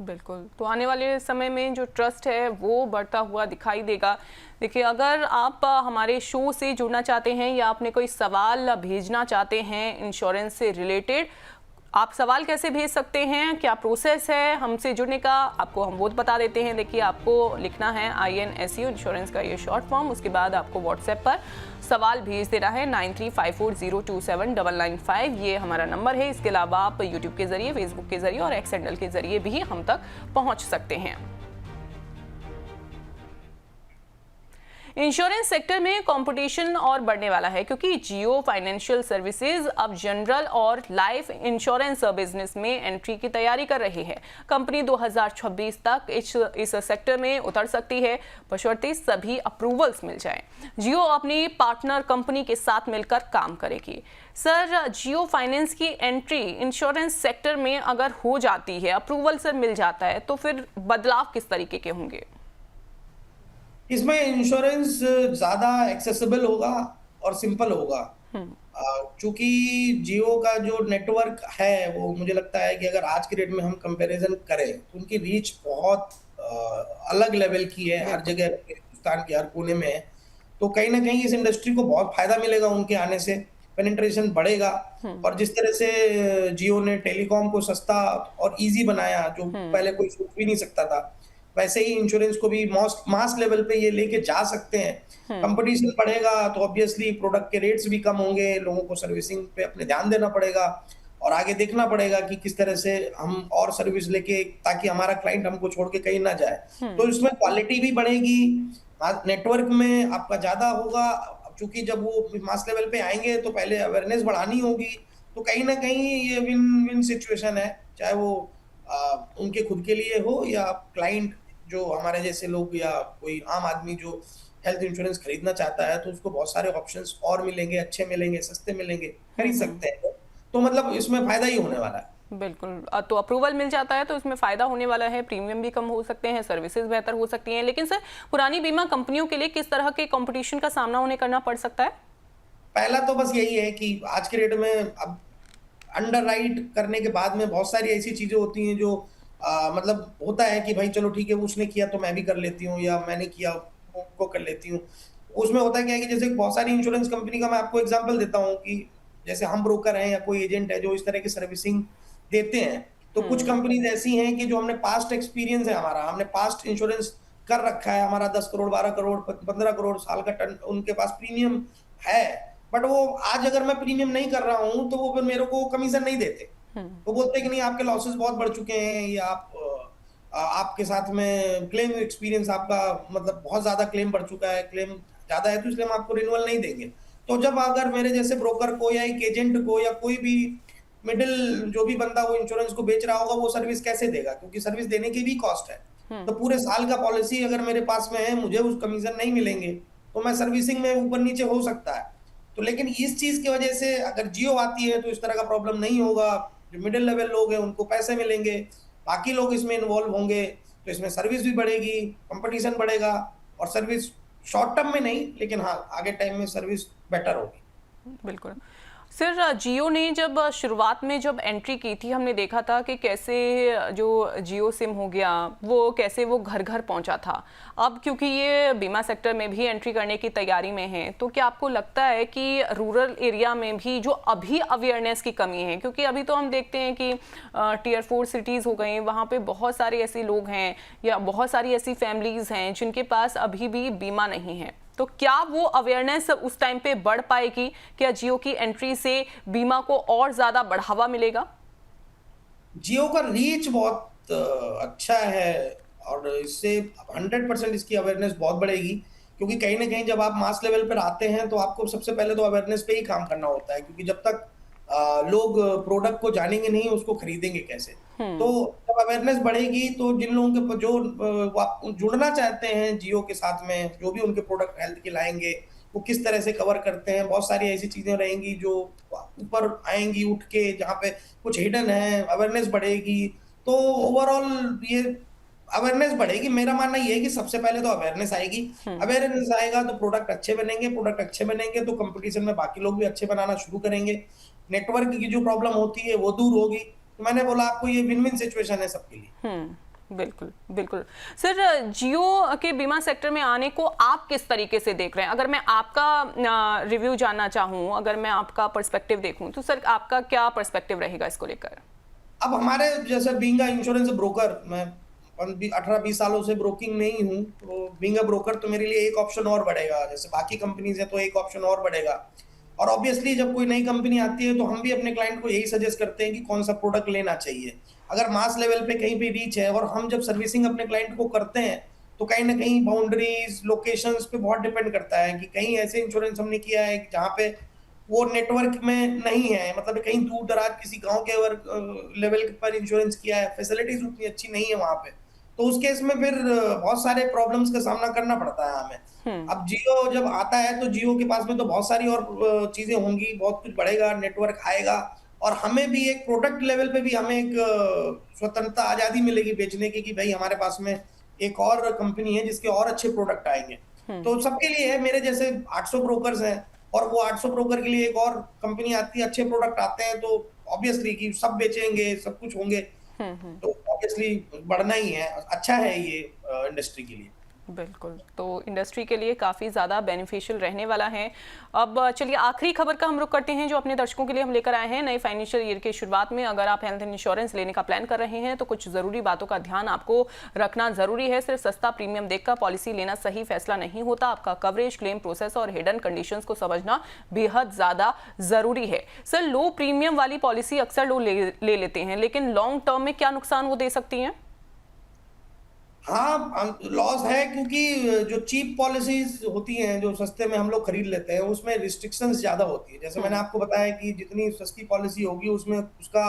बिल्कुल। तो आने वाले समय में जो ट्रस्ट है वो बढ़ता हुआ दिखाई देगा। देखिए, अगर आप हमारे शो से जुड़ना चाहते हैं या आपने कोई सवाल भेजना चाहते हैं इंश्योरेंस से रिलेटेड, आप सवाल कैसे भेज सकते हैं, क्या प्रोसेस है हमसे जुड़ने का, आपको हम वो बता देते हैं। देखिए, आपको लिखना है INSU इंश्योरेंस का ये शॉर्ट फॉर्म, उसके बाद आपको व्हाट्सएप पर सवाल भेज देना है 9354027995, ये हमारा नंबर है। इसके अलावा आप यूट्यूब के जरिए, फेसबुक के जरिए और एक्स हैंडल के जरिए भी हम तक पहुंच सकते हैं। इंश्योरेंस सेक्टर में कंपटीशन और बढ़ने वाला है, क्योंकि जियो फाइनेंशियल सर्विसेज अब जनरल और लाइफ इंश्योरेंस बिजनेस में एंट्री की तैयारी कर रही है। कंपनी 2026 तक इस सेक्टर में उतर सकती है, बशर्ते सभी अप्रूवल्स मिल जाएं। जियो अपनी पार्टनर कंपनी के साथ मिलकर काम करेगी। सर, जियो फाइनेंस की एंट्री इंश्योरेंस सेक्टर में अगर हो जाती है, अप्रूवल सर मिल जाता है, तो फिर बदलाव किस तरीके के होंगे? इसमें इंश्योरेंस ज्यादा एक्सेसिबल होगा और सिंपल होगा। चूंकि जियो का जो नेटवर्क है वो मुझे लगता है कि अगर आज के डेट में हम कंपैरिजन करें तो उनकी रीच बहुत अलग लेवल की है, हर बिल्कुल। जगह हिंदुस्तान के हर कोने में है। तो कहीं ना कहीं इस इंडस्ट्री को बहुत फायदा मिलेगा उनके आने से, पेनिट्रेशन बढ़ेगा। हम्म। और जिस तरह से जियो ने टेलीकॉम को सस्ता और इजी बनाया, जो हम्म। पहले कोई सोच भी नहीं सकता था, वैसे ही इंश्योरेंस को भी मास लेवल पे ये लेके जा सकते हैं। हम्म। कंपटीशन बढ़ेगा तो ऑब्वियसली प्रोडक्ट के रेट्स भी कम होंगे, लोगों को सर्विसिंग पे अपने ध्यान देना पड़ेगा और आगे देखना पड़ेगा कि किस तरह से हम और सर्विस लेके, ताकि हमारा क्लाइंट हमको छोड़ के कहीं ना जाए। हम्म। तो इसमें क्वालिटी भी बढ़ेगी, नेटवर्क में आपका ज्यादा होगा। चूंकि जब वो मास लेवल पे आएंगे तो पहले अवेयरनेस बढ़ानी होगी। तो कहीं ना कहीं ये विन विन सिचुएशन है, चाहे वो उनके खुद के लिए हो या क्लाइंट जो हमारे जैसे लोग या कोई आम आदमी जो हेल्थ इंश्योरेंस खरीदना चाहता है, तो उसको बहुत सारे ऑप्शंस और मिलेंगे, अच्छे मिलेंगे, सस्ते मिलेंगे, खरीद हम्म। सकते हैं। तो मतलब इसमें फायदा ही होने वाला है। बिल्कुल। तो अप्रूवल मिल जाता है तो इसमें फ़ायदा होने वाला है, प्रीमियम भी कम हो सकते हैं, सर्विसेज बेहतर हो सकती हैं। लेकिन सर, पुरानी बीमा कंपनियों के लिए किस तरह के कंपटीशन का सामना उन्हें करना पड़ सकता है? पहला तो बस यही है कि आज के डेट में अब अंडरराइट करने के बाद में बहुत सारी ऐसी चीजें होती हैं जो मतलब होता है कि भाई चलो ठीक है, उसने किया तो मैं भी कर लेती हूँ, या मैंने किया वो कर लेती हूँ। उसमें होता क्या है कि जैसे बहुत सारी इंश्योरेंस कंपनी का मैं आपको एग्जांपल देता हूँ कि जैसे हम ब्रोकर हैं या कोई एजेंट है जो इस तरह की सर्विसिंग देते हैं, तो कुछ हम्म। कंपनीज ऐसी हैं कि जो हमने पास्ट एक्सपीरियंस है हमारा, हमने पास्ट इंश्योरेंस कर रखा है, हमारा 10 करोड़, 12 करोड़, 15 करोड़ साल का टर्न उनके पास प्रीमियम है। बट वो आज अगर मैं प्रीमियम नहीं कर रहा हूँ तो वो फिर मेरे को कमीशन नहीं देते। हम्म। वो बोलते हैं कि नहीं, आपके लॉसेस बहुत बढ़ चुके हैं, या आपके साथ में क्लेम एक्सपीरियंस आपका मतलब बहुत ज्यादा क्लेम बढ़ चुका है, क्लेम ज्यादा है, तो इसलिए हम आपको रिन्यूअल नहीं देंगे। तो जब अगर मेरे जैसे ब्रोकर को या एक एजेंट को या कोई भी मिडिल जो भी बंदा वो इंश्योरेंस को बेच रहा होगा, वो सर्विस कैसे देगा, क्योंकि सर्विस देने की भी कॉस्ट है। तो हम्म। पूरे साल का पॉलिसी अगर मेरे पास में है, मुझे उस कमीशन नहीं मिलेंगे, तो मैं सर्विसिंग में ऊपर नीचे हो सकता है। तो लेकिन इस चीज की वजह से अगर जियो आती है तो इस तरह का प्रॉब्लम नहीं होगा। जो मिडिल लेवल लोग हैं उनको पैसे मिलेंगे, बाकी लोग इसमें इन्वॉल्व होंगे, तो इसमें सर्विस भी बढ़ेगी, कंपटीशन बढ़ेगा, और सर्विस शॉर्ट टर्म में नहीं, लेकिन हाँ आगे टाइम में सर्विस बेटर होगी। बिल्कुल। सर, जियो ने जब शुरुआत में जब एंट्री की थी, हमने देखा था कि कैसे जो जियो सिम हो गया वो कैसे वो घर घर पहुंचा था। अब क्योंकि ये बीमा सेक्टर में भी एंट्री करने की तैयारी में है, तो क्या आपको लगता है कि रूरल एरिया में भी जो अभी अवेयरनेस की कमी है, क्योंकि अभी तो हम देखते हैं कि टियर 4 सिटीज़ हो गई, वहाँ पे बहुत सारे ऐसे लोग हैं या बहुत सारी ऐसी फैमिलीज़ हैं जिनके पास अभी भी बीमा नहीं है, तो क्या वो अवेयरनेस उस टाइम पे बढ़ पाएगी? क्या जियो की एंट्री से बीमा को और ज्यादा बढ़ावा मिलेगा? जियो का रीच बहुत अच्छा है, और इससे 100% इसकी अवेयरनेस बहुत बढ़ेगी। क्योंकि कहीं ना कहीं जब आप मास लेवल पर आते हैं तो आपको सबसे पहले तो अवेयरनेस पे ही काम करना होता है, क्योंकि जब तक लोग प्रोडक्ट को जानेंगे नहीं, उसको खरीदेंगे कैसे। तो जब अवेयरनेस बढ़ेगी तो जिन लोगों के जो जुड़ना चाहते हैं जियो के साथ में, जो भी उनके प्रोडक्ट हेल्थ के लाएंगे, वो किस तरह से कवर करते हैं, बहुत सारी ऐसी चीजें रहेंगी जो ऊपर आएंगी उठ के, जहाँ पे कुछ हिडन है, अवेयरनेस बढ़ेगी। तो ओवरऑल ये अवेयरनेस बढ़ेगी। मेरा मानना ये है कि सबसे पहले तो अवेयरनेस आएगी, अवेयरनेस आएगा तो प्रोडक्ट अच्छे बनेंगे, प्रोडक्ट अच्छे बनेंगे तो कंपटीशन में बाकी लोग भी अच्छे बनाना शुरू करेंगे, नेटवर्क की जो प्रॉब्लम होती है वो दूर होगी। तो मैंने बोला आपको ये विन विन सिचुएशन है सबके लिए। बिल्कुल बिल्कुल। सर, जियो के बीमा सेक्टर में आने को आप किस तरीके से देख रहे हैं? अगर मैं आपका रिव्यू जानना चाहूँ, अगर मैं आपका पर्सपेक्टिव देखूँ, तो सर आपका क्या पर्सपेक्टिव रहेगा इसको लेकर? अब हमारे जैसे बीइंग अ इंश्योरेंस ब्रोकर, मैं 18-20 सालों से ब्रोकिंग नहीं हूँ, तो बीइंग अ ब्रोकर तो मेरे लिए एक ऑप्शन और बढ़ेगा। जैसे बाकी कंपनीज है तो एक ऑप्शन और बढ़ेगा। और ऑब्वियसली जब कोई नई कंपनी आती है तो हम भी अपने क्लाइंट को यही सजेस्ट करते हैं कि कौन सा प्रोडक्ट लेना चाहिए। अगर मास लेवल पे कहीं भी रीच है, और हम जब सर्विसिंग अपने क्लाइंट को करते हैं तो कहीं ना कहीं बाउंड्रीज, लोकेशंस पे बहुत डिपेंड करता है कि कहीं ऐसे इंश्योरेंस हमने किया है जहाँ पे वो नेटवर्क में नहीं है, मतलब कहीं दूर दराज किसी गांव के लेवल पर इंश्योरेंस किया है, फैसिलिटीज उतनी अच्छी नहीं है वहां पे, तो उस केस में फिर बहुत सारे प्रॉब्लम्स का सामना करना पड़ता है हमें। अब जियो जब आता है तो जियो के पास में तो बहुत सारी और चीजें होंगी, बहुत कुछ बढ़ेगा, नेटवर्क आएगा, और हमें भी एक प्रोडक्ट लेवल पे भी हमें एक स्वतंत्रता, आजादी मिलेगी बेचने की, कि भाई हमारे पास में एक और कंपनी है जिसके और अच्छे प्रोडक्ट आएंगे। तो सबके लिए है, मेरे जैसे 800 ब्रोकर्स हैं और वो 800 ब्रोकर के लिए एक और कंपनी आती है, अच्छे प्रोडक्ट आते हैं, तो ऑब्वियसली कि सब बेचेंगे, सब कुछ होंगे, तो ऑब्वियसली बढ़ना ही है। अच्छा है ये इंडस्ट्री के लिए। बिल्कुल, तो इंडस्ट्री के लिए काफ़ी ज़्यादा बेनिफिशियल रहने वाला है। अब चलिए आखिरी खबर का हम रुख करते हैं जो अपने दर्शकों के लिए हम लेकर आए हैं। नए फाइनेंशियल ईयर के शुरुआत में अगर आप हेल्थ इंश्योरेंस लेने का प्लान कर रहे हैं तो कुछ ज़रूरी बातों का ध्यान आपको रखना ज़रूरी है। सिर्फ सस्ता प्रीमियम देखकर पॉलिसी लेना सही फैसला नहीं होता। आपका कवरेज, क्लेम प्रोसेस और हिडन कंडीशंस को समझना बेहद ज़्यादा ज़रूरी है। सर, लो प्रीमियम वाली पॉलिसी अक्सर लोग ले लेते हैं, लेकिन लॉन्ग टर्म में क्या नुकसान वो दे सकती हैं? हाँ, लॉस है, क्योंकि जो चीप पॉलिसीज होती हैं, जो सस्ते में हम लोग खरीद लेते हैं, उसमें रिस्ट्रिक्शंस ज्यादा होती है। जैसे मैंने आपको बताया कि जितनी सस्ती पॉलिसी होगी उसमें उसका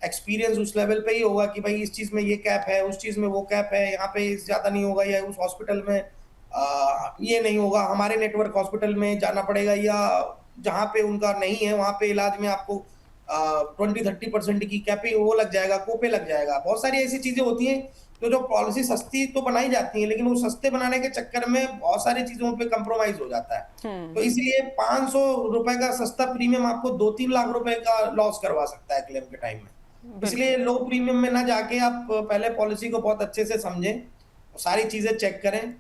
एक्सपीरियंस उस लेवल पे ही होगा कि भाई इस चीज में ये कैप है, उस चीज में वो कैप है, यहाँ पे ज्यादा नहीं होगा, या उस हॉस्पिटल में ये नहीं होगा, हमारे नेटवर्क हॉस्पिटल में जाना पड़ेगा, या जहाँ पे उनका नहीं है वहां पे इलाज में आपको 20-30% की कैपे वो लग जाएगा, कोपे लग जाएगा। बहुत सारी ऐसी चीजें होती हैं तो जो पॉलिसी सस्ती तो बनाई जाती है, लेकिन वो सस्ते बनाने के चक्कर में बहुत सारी चीजों पे कंप्रोमाइज हो जाता है। तो इसलिए 500 रुपए का सस्ता प्रीमियम आपको 2-3 लाख रुपए का लॉस करवा सकता है क्लेम के टाइम में। इसलिए लो प्रीमियम में ना जाके आप पहले पॉलिसी को बहुत अच्छे से समझें, सारी चीजें चेक करें,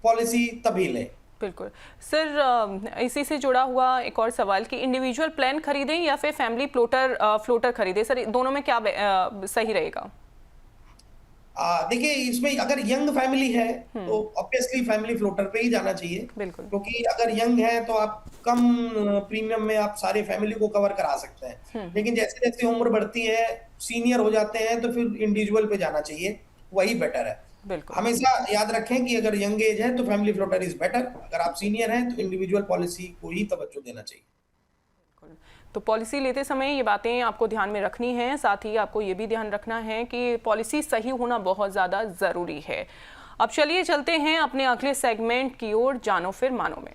पॉलिसी तभी लें। बिल्कुल सर, इसी से जुड़ा हुआ एक और सवाल कि इंडिविजुअल प्लान खरीदें या फिर फैमिली फ्लोटर खरीदें, सर दोनों में क्या सही रहेगा? देखिए, इसमें अगर यंग फैमिली है तो ऑब्वियसली फैमिली फ्लोटर पे ही जाना चाहिए, बिल्कुल, क्योंकि अगर यंग है तो आप कम प्रीमियम में आप सारे फैमिली को कवर करा सकते हैं। लेकिन जैसे जैसे उम्र बढ़ती है, सीनियर हो जाते हैं, तो फिर इंडिविजुअल पे जाना चाहिए, वही बेटर है। बिल्कुल। हमेशा याद रखें कि अगर यंग एज है तो फैमिली फ्लोटर इज बेटर, अगर आप सीनियर हैं तो इंडिविजुअल पॉलिसी को ही तवज्जो देना चाहिए। तो पॉलिसी लेते समय ये बातें आपको ध्यान में रखनी है, साथ ही आपको ये भी ध्यान रखना है कि पॉलिसी सही होना बहुत ज़्यादा ज़रूरी है। अब चलिए चलते हैं अपने अगले सेगमेंट की ओर, जानो फिर मानो में।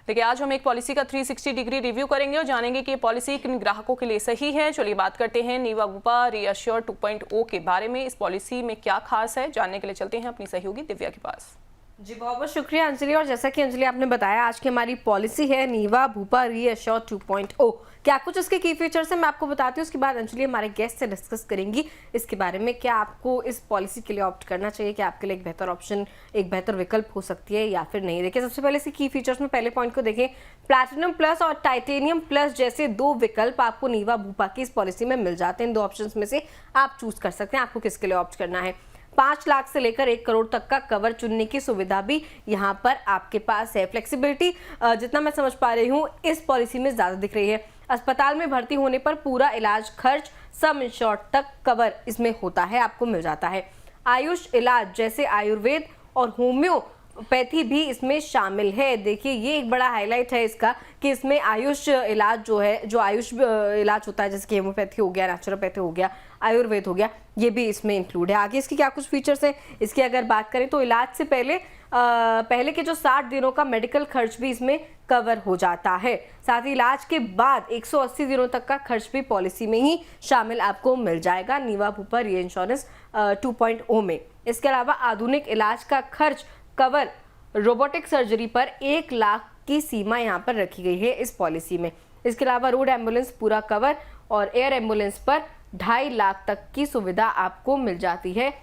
देखिए, आज हम एक पॉलिसी का 360 डिग्री रिव्यू करेंगे और जानेंगे कि ये पॉलिसी किन ग्राहकों के लिए सही है। चलिए बात करते हैं नीवा बुपा रीअश्योर 2.0 के बारे में। इस पॉलिसी में क्या खास है, जानने के लिए चलते हैं अपनी सहयोगी दिव्या के पास। जी बहुत बहुत शुक्रिया अंजलि। और जैसा कि अंजलि आपने बताया, आज की हमारी पॉलिसी है नीवा बुपा रीअश्योर 2.0। क्या कुछ इसके की फीचर्स हैं मैं आपको बताती हूँ, उसके बाद अंजलि हमारे गेस्ट से डिस्कस करेंगी इसके बारे में। क्या आपको इस पॉलिसी के लिए ऑप्ट करना चाहिए, कि आपके लिए एक बेहतर ऑप्शन, एक बेहतर विकल्प हो सकती है या फिर नहीं। देखिए, सबसे पहले इसके की फीचर्स में पहले पॉइंट को देखें। प्लैटिनम प्लस और टाइटेनियम प्लस जैसे दो विकल्प आपको नीवा बुपा की इस पॉलिसी में मिल जाते हैं। इन दो ऑप्शन में से आप चूज कर सकते हैं आपको किसके लिए ऑप्ट करना है। 5 लाख से लेकर 1 करोड़ तक का कवर चुनने की सुविधा भी यहाँ पर आपके पास है। फ्लेक्सिबिलिटी जितना मैं समझ पा रही हूँ इस पॉलिसी में ज़्यादा दिख रही है। अस्पताल में भर्ती होने पर पूरा इलाज खर्च सम इंश्योर्ड तक कवर इसमें होता है, आपको मिल जाता है। आयुष इलाज जैसे आयुर्वेद और होम्योपैथी भी इसमें शामिल है। देखिए, ये एक बड़ा हाईलाइट है इसका कि इसमें आयुष इलाज जो है, जो आयुष इलाज होता है, जैसे कि होम्योपैथी हो गया, नेचुरोपैथी हो गया, आयुर्वेद हो गया, ये भी इसमें इंक्लूड है। आगे इसकी क्या कुछ फीचर्स हैं, इसकी अगर बात करें तो इलाज से पहले के जो 60 दिनों का मेडिकल खर्च भी इसमें कवर हो जाता है। साथ ही इलाज के बाद 180 दिनों तक का खर्च भी पॉलिसी में ही शामिल आपको मिल जाएगा नीवा बुपा रीइंश्योरेंस 2.0 में। इसके अलावा आधुनिक इलाज का खर्च कवर रोबोटिक सर्जरी पर 1 लाख की सीमा यहाँ पर रखी गई है इस पॉलिसी में। इसके अलावा रोड एम्बुलेंस पूरा कवर और एयर एम्बुलेंस पर 2.5 लाख तक की सुविधा आपको मिल जाती है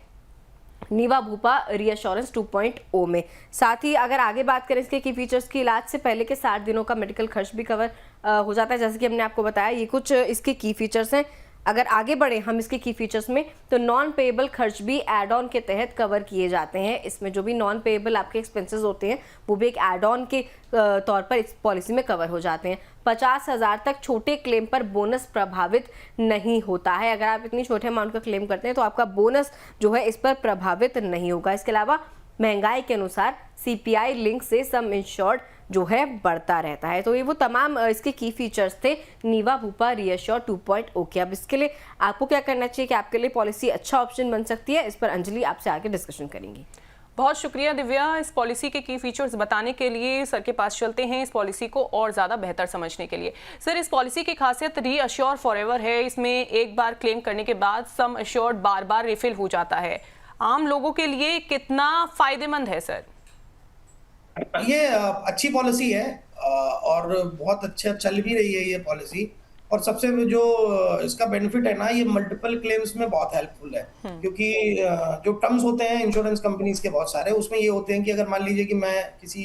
नीवा बुपा रीअश्योरेंस 2.0 में। साथ ही अगर आगे बात करें इसके की फीचर्स की, इलाज से पहले के 60 दिनों का मेडिकल खर्च भी कवर हो जाता है, जैसे कि हमने आपको बताया। ये कुछ इसके की फीचर्स हैं। अगर आगे बढ़े हम इसके की फीचर्स में, तो नॉन पेएबल खर्च भी एड ऑन के तहत कवर किए जाते हैं। इसमें जो भी नॉन पेएबल आपके एक्सपेंसेस होते हैं वो भी एक एड ऑन के तौर पर इस पॉलिसी में कवर हो जाते हैं। 50,000 तक छोटे क्लेम पर बोनस प्रभावित नहीं होता है। अगर आप इतनी छोटे अमाउंट का क्लेम करते हैं तो आपका बोनस जो है इस पर प्रभावित नहीं होगा। इसके अलावा महंगाई के अनुसार CPI लिंक से सम इंश्योर्ड जो है बढ़ता रहता है। तो ये वो तमाम इसके की फीचर्स थे नीवा बुपा रीअश्योर 2.0 के। अब इसके लिए आपको क्या करना चाहिए कि आपके लिए पॉलिसी अच्छा ऑप्शन बन सकती है, इस पर अंजलि आपसे आगे डिस्कशन करेंगी। बहुत शुक्रिया दिव्या, इस पॉलिसी के की फीचर्स बताने के लिए। सर के पास चलते हैं इस पॉलिसी को और ज़्यादा बेहतर समझने के लिए। सर, इस पॉलिसी की खासियत रीअश्योर फॉरएवर है। इसमें एक बार क्लेम करने के बाद सम अश्योर्ड बार बार रिफिल हो जाता है। आम लोगों के लिए कितना फायदेमंद है सर? ये अच्छी पॉलिसी है और बहुत अच्छा चल भी रही है ये पॉलिसी। और सबसे जो इसका बेनिफिट है ना, ये मल्टीपल क्लेम्स में बहुत हेल्पफुल है, क्योंकि जो टर्म्स होते हैं इंश्योरेंस कंपनीज के बहुत सारे, उसमें ये होते हैं कि अगर मान लीजिए कि मैं किसी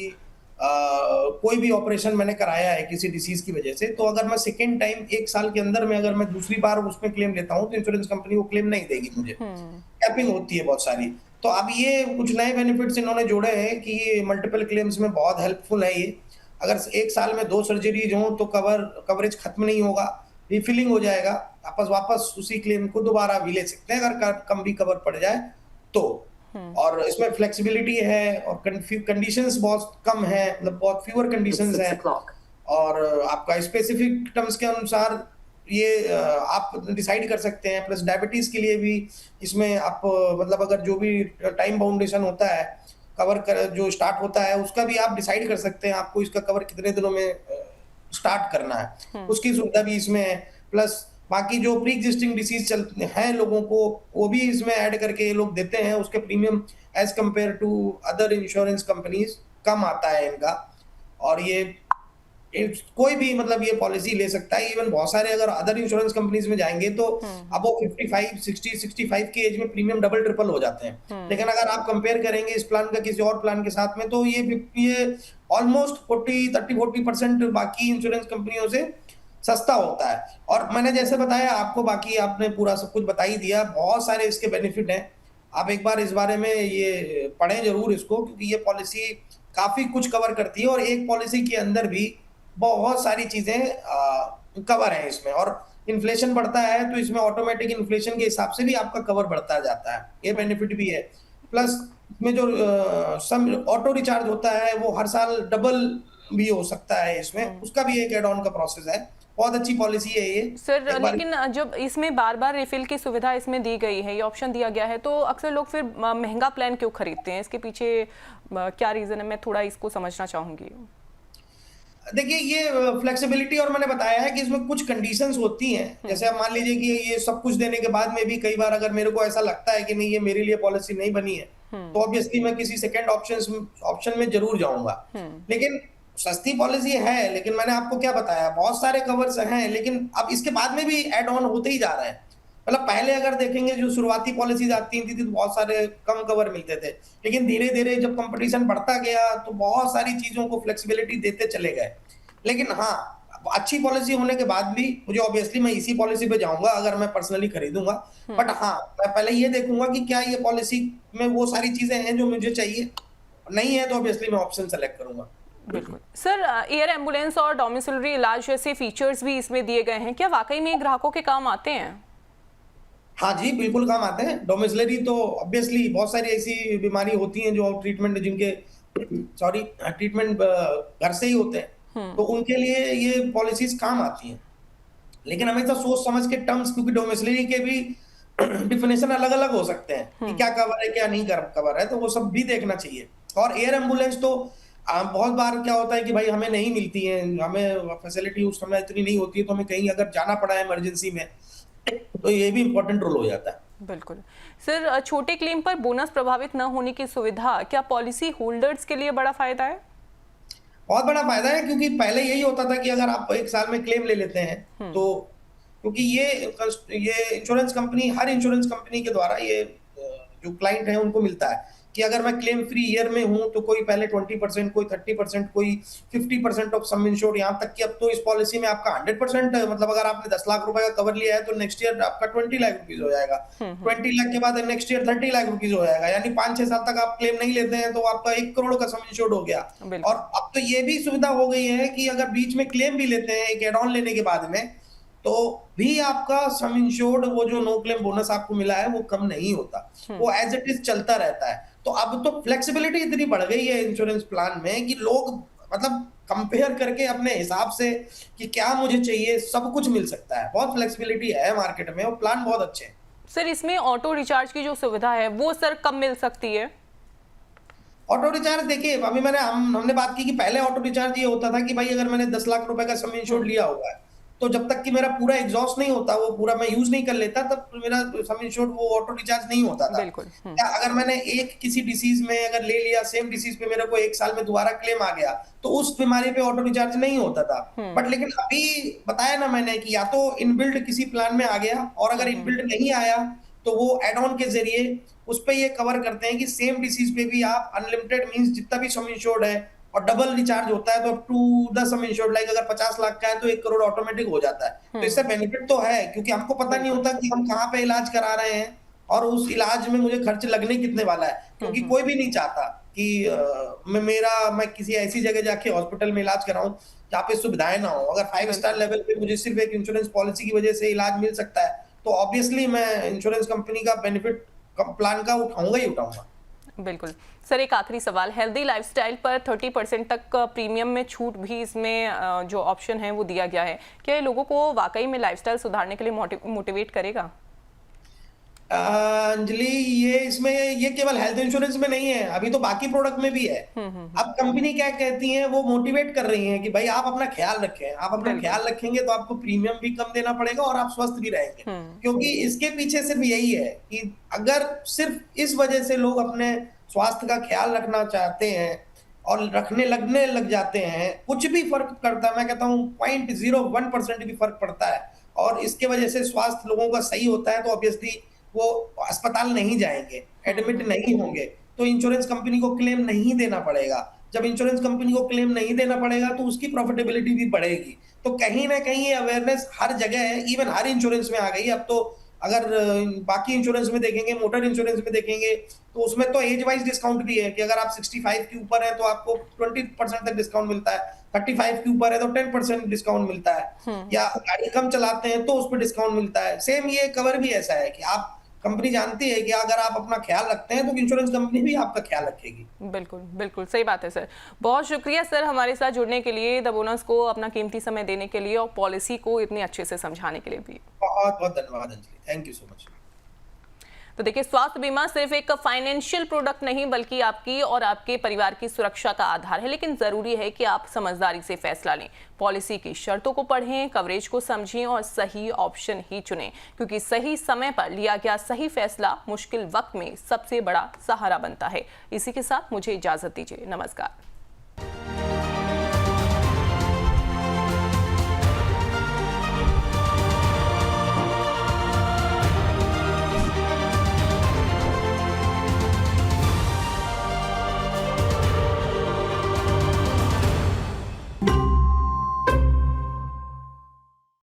कोई भी ऑपरेशन मैंने कराया है किसी डिसीज की वजह से, तो अगर मैं सेकेंड टाइम 1 साल के अंदर में अगर मैं दूसरी बार उसमें क्लेम लेता हूँ तो इंश्योरेंस कंपनी वो क्लेम नहीं देगी मुझे। कैपिंग होती है बहुत सारी। तो अब ये कुछ नए बेनिफिट्स इन्होंने जोड़े हैं कि ये मल्टीपल क्लेम्स में बहुत हेल्पफुल है ये। अगर 1 साल में 2 सर्जरीज हो तो कवरेज खत्म नहीं होगा, रिफिलिंग हो जाएगा, वापस उसी क्लेम को दोबारा भी ले सकते हैं अगर कम भी कवर पड़ जाए तो। और इसमें फ्लेक्सिबिलिटी है और कंडीशंस बहुत कम है, मतलब बहुत फ्यूअर कंडीशंस हैं, और आपका स्पेसिफिक टर्म्स के अनुसार ये आप डिसाइड कर सकते हैं। प्लस डायबिटीज के लिए भी इसमें आप मतलब अगर जो भी टाइम बाउंडेशन होता है कवर कर जो स्टार्ट होता है उसका भी आप डिसाइड कर सकते हैं, आपको इसका कवर कितने दिनों में स्टार्ट करना है, उसकी सुविधा भी इसमें है। प्लस बाकी जो प्री एग्जिस्टिंग डिसीज चलते हैं लोगों को, वो भी इसमें ऐड करके ये लोग देते हैं, उसके premium as compare to other insurance companies कम आता है इनका। और ये कोई भी मतलब ये पॉलिसी ले सकता है। इवन बहुत सारे अगर अदर इंश्योरेंस कंपनीज में जाएंगे तो अब वो 55, 60, 65 की एज में प्रीमियम डबल ट्रिपल हो जाते हैं। लेकिन अगर आप कंपेयर करेंगे इस प्लान का किसी और प्लान के साथ में, तो ये ऑलमोस्ट 30-40% बाकी इंश्योरेंस कंपनियों से सस्ता होता है। और मैंने जैसे बताया आपको, बाकी आपने पूरा सब कुछ बता ही दिया, बहुत सारे इसके बेनिफिट हैं। आप एक बार इस बारे में ये पढ़ें जरूर इसको, क्योंकि ये पॉलिसी काफी कुछ कवर करती है और एक पॉलिसी के अंदर भी बहुत सारी चीजें कवर है इसमें। और इन्फ्लेशन बढ़ता है तो इसमें ऑटोमेटिक इन्फ्लेशन के हिसाब से भी आपका कवर बढ़ता जाता है, ये बेनिफिट भी है। प्लस इसमें जो सम ऑटो रिचार्ज होता है वो हर साल डबल भी हो सकता है इसमें, उसका भी एक एड ऑन का प्रोसेस है। बहुत अच्छी पॉलिसी है ये सर। लेकिन जब इसमें बार बार रिफिल की सुविधा इसमें दी गई है, ये ऑप्शन दिया गया है, तो अक्सर लोग फिर महंगा प्लान क्यों खरीदते हैं? इसके पीछे क्या रीजन है? मैं थोड़ा इसको समझना चाहूंगी। देखिए ये फ्लेक्सिबिलिटी, और मैंने बताया है कि इसमें कुछ कंडीशंस होती हैं। जैसे आप मान लीजिए कि ये सब कुछ देने के बाद में भी कई बार अगर मेरे को ऐसा लगता है कि नहीं ये मेरे लिए पॉलिसी नहीं बनी है, तो ऑब्वियसली मैं किसी सेकंड ऑप्शन में जरूर जाऊंगा। लेकिन सस्ती पॉलिसी है, लेकिन मैंने आपको क्या बताया, बहुत सारे कवर्स हैं, लेकिन अब इसके बाद में भी एड ऑन होते ही जा रहे हैं। मतलब पहले अगर देखेंगे जो शुरुआती पॉलिसीज आती थी तो बहुत सारे कम कवर मिलते थे, लेकिन धीरे धीरे जब कंपटीशन बढ़ता गया तो बहुत सारी चीजों को फ्लेक्सिबिलिटी देते चले गए। लेकिन हाँ, अच्छी पॉलिसी होने के बाद भी मुझे ऑब्वियसली मैं इसी पॉलिसी पे जाऊंगा अगर मैं पर्सनली खरीदूंगा। बट हाँ, मैं पहले ये देखूंगा कि क्या ये पॉलिसी में वो सारी चीजें हैं जो मुझे चाहिए, नहीं है तो ऑब्वियसली मैं ऑप्शन सेलेक्ट करूंगा। बिल्कुल सर। एयर एम्बुलेंस और डोमिसिलरी इलाज जैसे फीचर्स भी इसमें दिए गए हैं, क्या वाकई में ग्राहकों के काम आते हैं? हाँ जी, बिल्कुल काम आते हैं। डोमिसिलरी तो ऑब्वियसली बहुत सारी ऐसी बीमारी होती हैं जो ट्रीटमेंट घर से ही होते हैं, तो उनके लिए ये पॉलिसीज काम आती हैं। लेकिन हमेशा सोच समझ के टर्म्स, क्योंकि डोमिसिलरी के भी डिफिनेशन अलग अलग हो सकते हैं कि क्या कवर है क्या नहीं कवर है, तो वो सब भी देखना चाहिए। और एयर एम्बुलेंस तो बहुत बार क्या होता है कि भाई हमें नहीं मिलती है, हमें फैसिलिटी उस समय इतनी नहीं होती है, तो हमें कहीं अगर जाना पड़ा है इमरजेंसी में तो ये भी इम्पोर्टेंट रोल हो जाता है। बिल्कुल सर। छोटे क्लेम पर बोनस प्रभावित न होने की सुविधा क्या पॉलिसी होल्डर्स के लिए बड़ा फायदा है? बहुत बड़ा फायदा है, क्योंकि पहले यही होता था कि अगर आप 1 साल में क्लेम ले लेते हैं तो, क्योंकि ये इंश्योरेंस कंपनी, हर इंश्योरेंस कंपनी के द्वारा ये जो क्लाइंट है उनको मिलता है कि अगर मैं क्लेम फ्री ईयर में हूं तो कोई पहले 20%, कोई 30%, कोई 50% ऑफ सम इंश्योर्ड, यहाँ तक कि अब तो इस पॉलिसी में आपका 100%, मतलब अगर आपने 10 लाख रुपए का कवर लिया है तो नेक्स्ट ईयर आपका 20 लाख रुपीज हो जाएगा। 20 लाख के बाद नेक्स्ट ईयर 30 लाख रुपीज हो जाएगा, यानी 5-6 साल तक आप क्लेम नहीं लेते हैं तो आपका 1 करोड़ का सम इंश्योर्ड हो गया। और अब तो ये भी सुविधा हो गई है कि अगर बीच में क्लेम भी लेते हैं एक एड ऑन लेने के बाद में, तो भी आपका सम इंश्योर्ड, वो जो नो क्लेम बोनस आपको मिला है वो कम नहीं होता, वो एज इट इज चलता रहता है। तो अब तो फ्लेक्सिबिलिटी इतनी बढ़ गई है इंश्योरेंस प्लान में कि लोग मतलब कंपेयर करके अपने हिसाब से कि क्या मुझे चाहिए सब कुछ मिल सकता है। बहुत फ्लेक्सिबिलिटी है मार्केट में और प्लान बहुत अच्छे हैं। सर इसमें ऑटो रिचार्ज की जो सुविधा है वो सर कब मिल सकती है? ऑटो रिचार्ज देखिए, अभी हमने बात की कि पहले ऑटो रिचार्ज ये होता था कि भाई अगर मैंने 10 लाख रुपए का सम इंश्योर्ड लिया हुआ है तो जब तक कि मेरा पूरा एग्जॉस्ट नहीं होता, वो पूरा मैं यूज नहीं कर लेता, तब मेरा सम इंश्योर्ड वो ऑटो डिस्चार्ज नहीं होता था। बिल्कुल। क्या अगर मैंने एक किसी डिसीज में अगर ले लिया, सेम डिसीज पे मेरे को 1 साल में दोबारा क्लेम आ गया, तो उस बीमारी पे ऑटो डिस्चार्ज नहीं होता था। बट लेकिन अभी बताया ना मैंने कि या तो इनबिल्ट किसी प्लान में आ गया, और अगर इनबिल्ट नहीं आया तो वो एड ऑन के जरिए उस पे ये कवर करते हैं कि सेम डिसीज पे भी आप अनलिमिटेड मींस जितना भी सम इंश्योर्ड है और डबल रिचार्ज होता है, तो to the sum insured, like अगर 50 लाख का है तो 1 करोड़ ऑटोमेटिक हो जाता है। तो इससे बेनिफिट तो है, क्योंकि हमको पता नहीं होता कि हम कहाँ पे इलाज करा रहे हैं और उस इलाज में मुझे खर्च लगने कितने वाला है, क्योंकि कोई भी नहीं चाहता कि मैं किसी ऐसी जगह जाके हॉस्पिटल में इलाज कराऊं जहाँ पे सुविधाएं ना हो। अगर 5 स्टार लेवल पे मुझे सिर्फ एक इंश्योरेंस पॉलिसी की वजह से इलाज मिल सकता है, तो ऑब्वियसली मैं इंश्योरेंस कंपनी का बेनिफिट प्लान का उठाऊंगा ही उठाऊंगा। बिल्कुल सर, एक आखिरी सवाल, हेल्दी लाइफस्टाइल पर 30% तक प्रीमियम में छूट भी इसमें जो ऑप्शन है वो दिया गया है, क्या ये लोगों को वाकई में लाइफस्टाइल सुधारने के लिए मोटिवेट करेगा? अंजलि, ये इसमें ये केवल हेल्थ इंश्योरेंस में नहीं है, अभी तो बाकी प्रोडक्ट में भी है। अब कंपनी क्या कहती है, वो मोटिवेट कर रही है कि भाई आप अपना ख्याल रखें, आप अपना ख्याल रखेंगे तो आपको प्रीमियम भी कम देना पड़ेगा और आप स्वस्थ भी रहेंगे। क्योंकि इसके पीछे सिर्फ यही है कि अगर सिर्फ इस वजह से लोग अपने स्वास्थ्य का ख्याल रखना चाहते हैं और लगने लग जाते हैं, कुछ भी फर्क करता है, मैं कहता हूँ 0.01% भी फर्क पड़ता है और इसके वजह से स्वास्थ्य लोगों का सही होता है, तो ऑब्वियसली वो अस्पताल नहीं जाएंगे, एडमिट नहीं होंगे, तो इंश्योरेंस कंपनी को क्लेम नहीं देना पड़ेगा। जब इंश्योरेंस कंपनी को क्लेम नहीं देना पड़ेगा तो उसकी प्रॉफिटेबिलिटी भी बढ़ेगी। तो कहीं ना कहीं ये अवेयरनेस हर जगह है, इवन हर इंश्योरेंस में आ गई। अब तो अगर बाकी इंश्योरेंस में देखेंगे, मोटर इंश्योरेंस में देखेंगे, तो उसमें तो एज वाइज डिस्काउंट भी है कि अगर आप 65 के ऊपर है तो आपको 20% तक डिस्काउंट मिलता है, 35 के ऊपर है तो 10% डिस्काउंट मिलता है, या गाड़ी कम चलाते हैं तो उस पर डिस्काउंट मिलता है। सेम ये कवर भी ऐसा है कि आप, कंपनी जानती है कि अगर आप अपना ख्याल रखते हैं तो इंश्योरेंस कंपनी भी आपका ख्याल रखेगी। बिल्कुल बिल्कुल सही बात है सर। बहुत शुक्रिया सर हमारे साथ जुड़ने के लिए, द बोनस को अपना कीमती समय देने के लिए और पॉलिसी को इतने अच्छे से समझाने के लिए भी बहुत बहुत धन्यवाद Anjali, thank you so much. तो देखिए, स्वास्थ्य बीमा सिर्फ एक फाइनेंशियल प्रोडक्ट नहीं बल्कि आपकी और आपके परिवार की सुरक्षा का आधार है, लेकिन जरूरी है कि आप समझदारी से फैसला लें, पॉलिसी की शर्तों को पढ़ें, कवरेज को समझें और सही ऑप्शन ही चुनें, क्योंकि सही समय पर लिया गया सही फैसला मुश्किल वक्त में सबसे बड़ा सहारा बनता है। इसी के साथ मुझे इजाजत दीजिए, नमस्कार।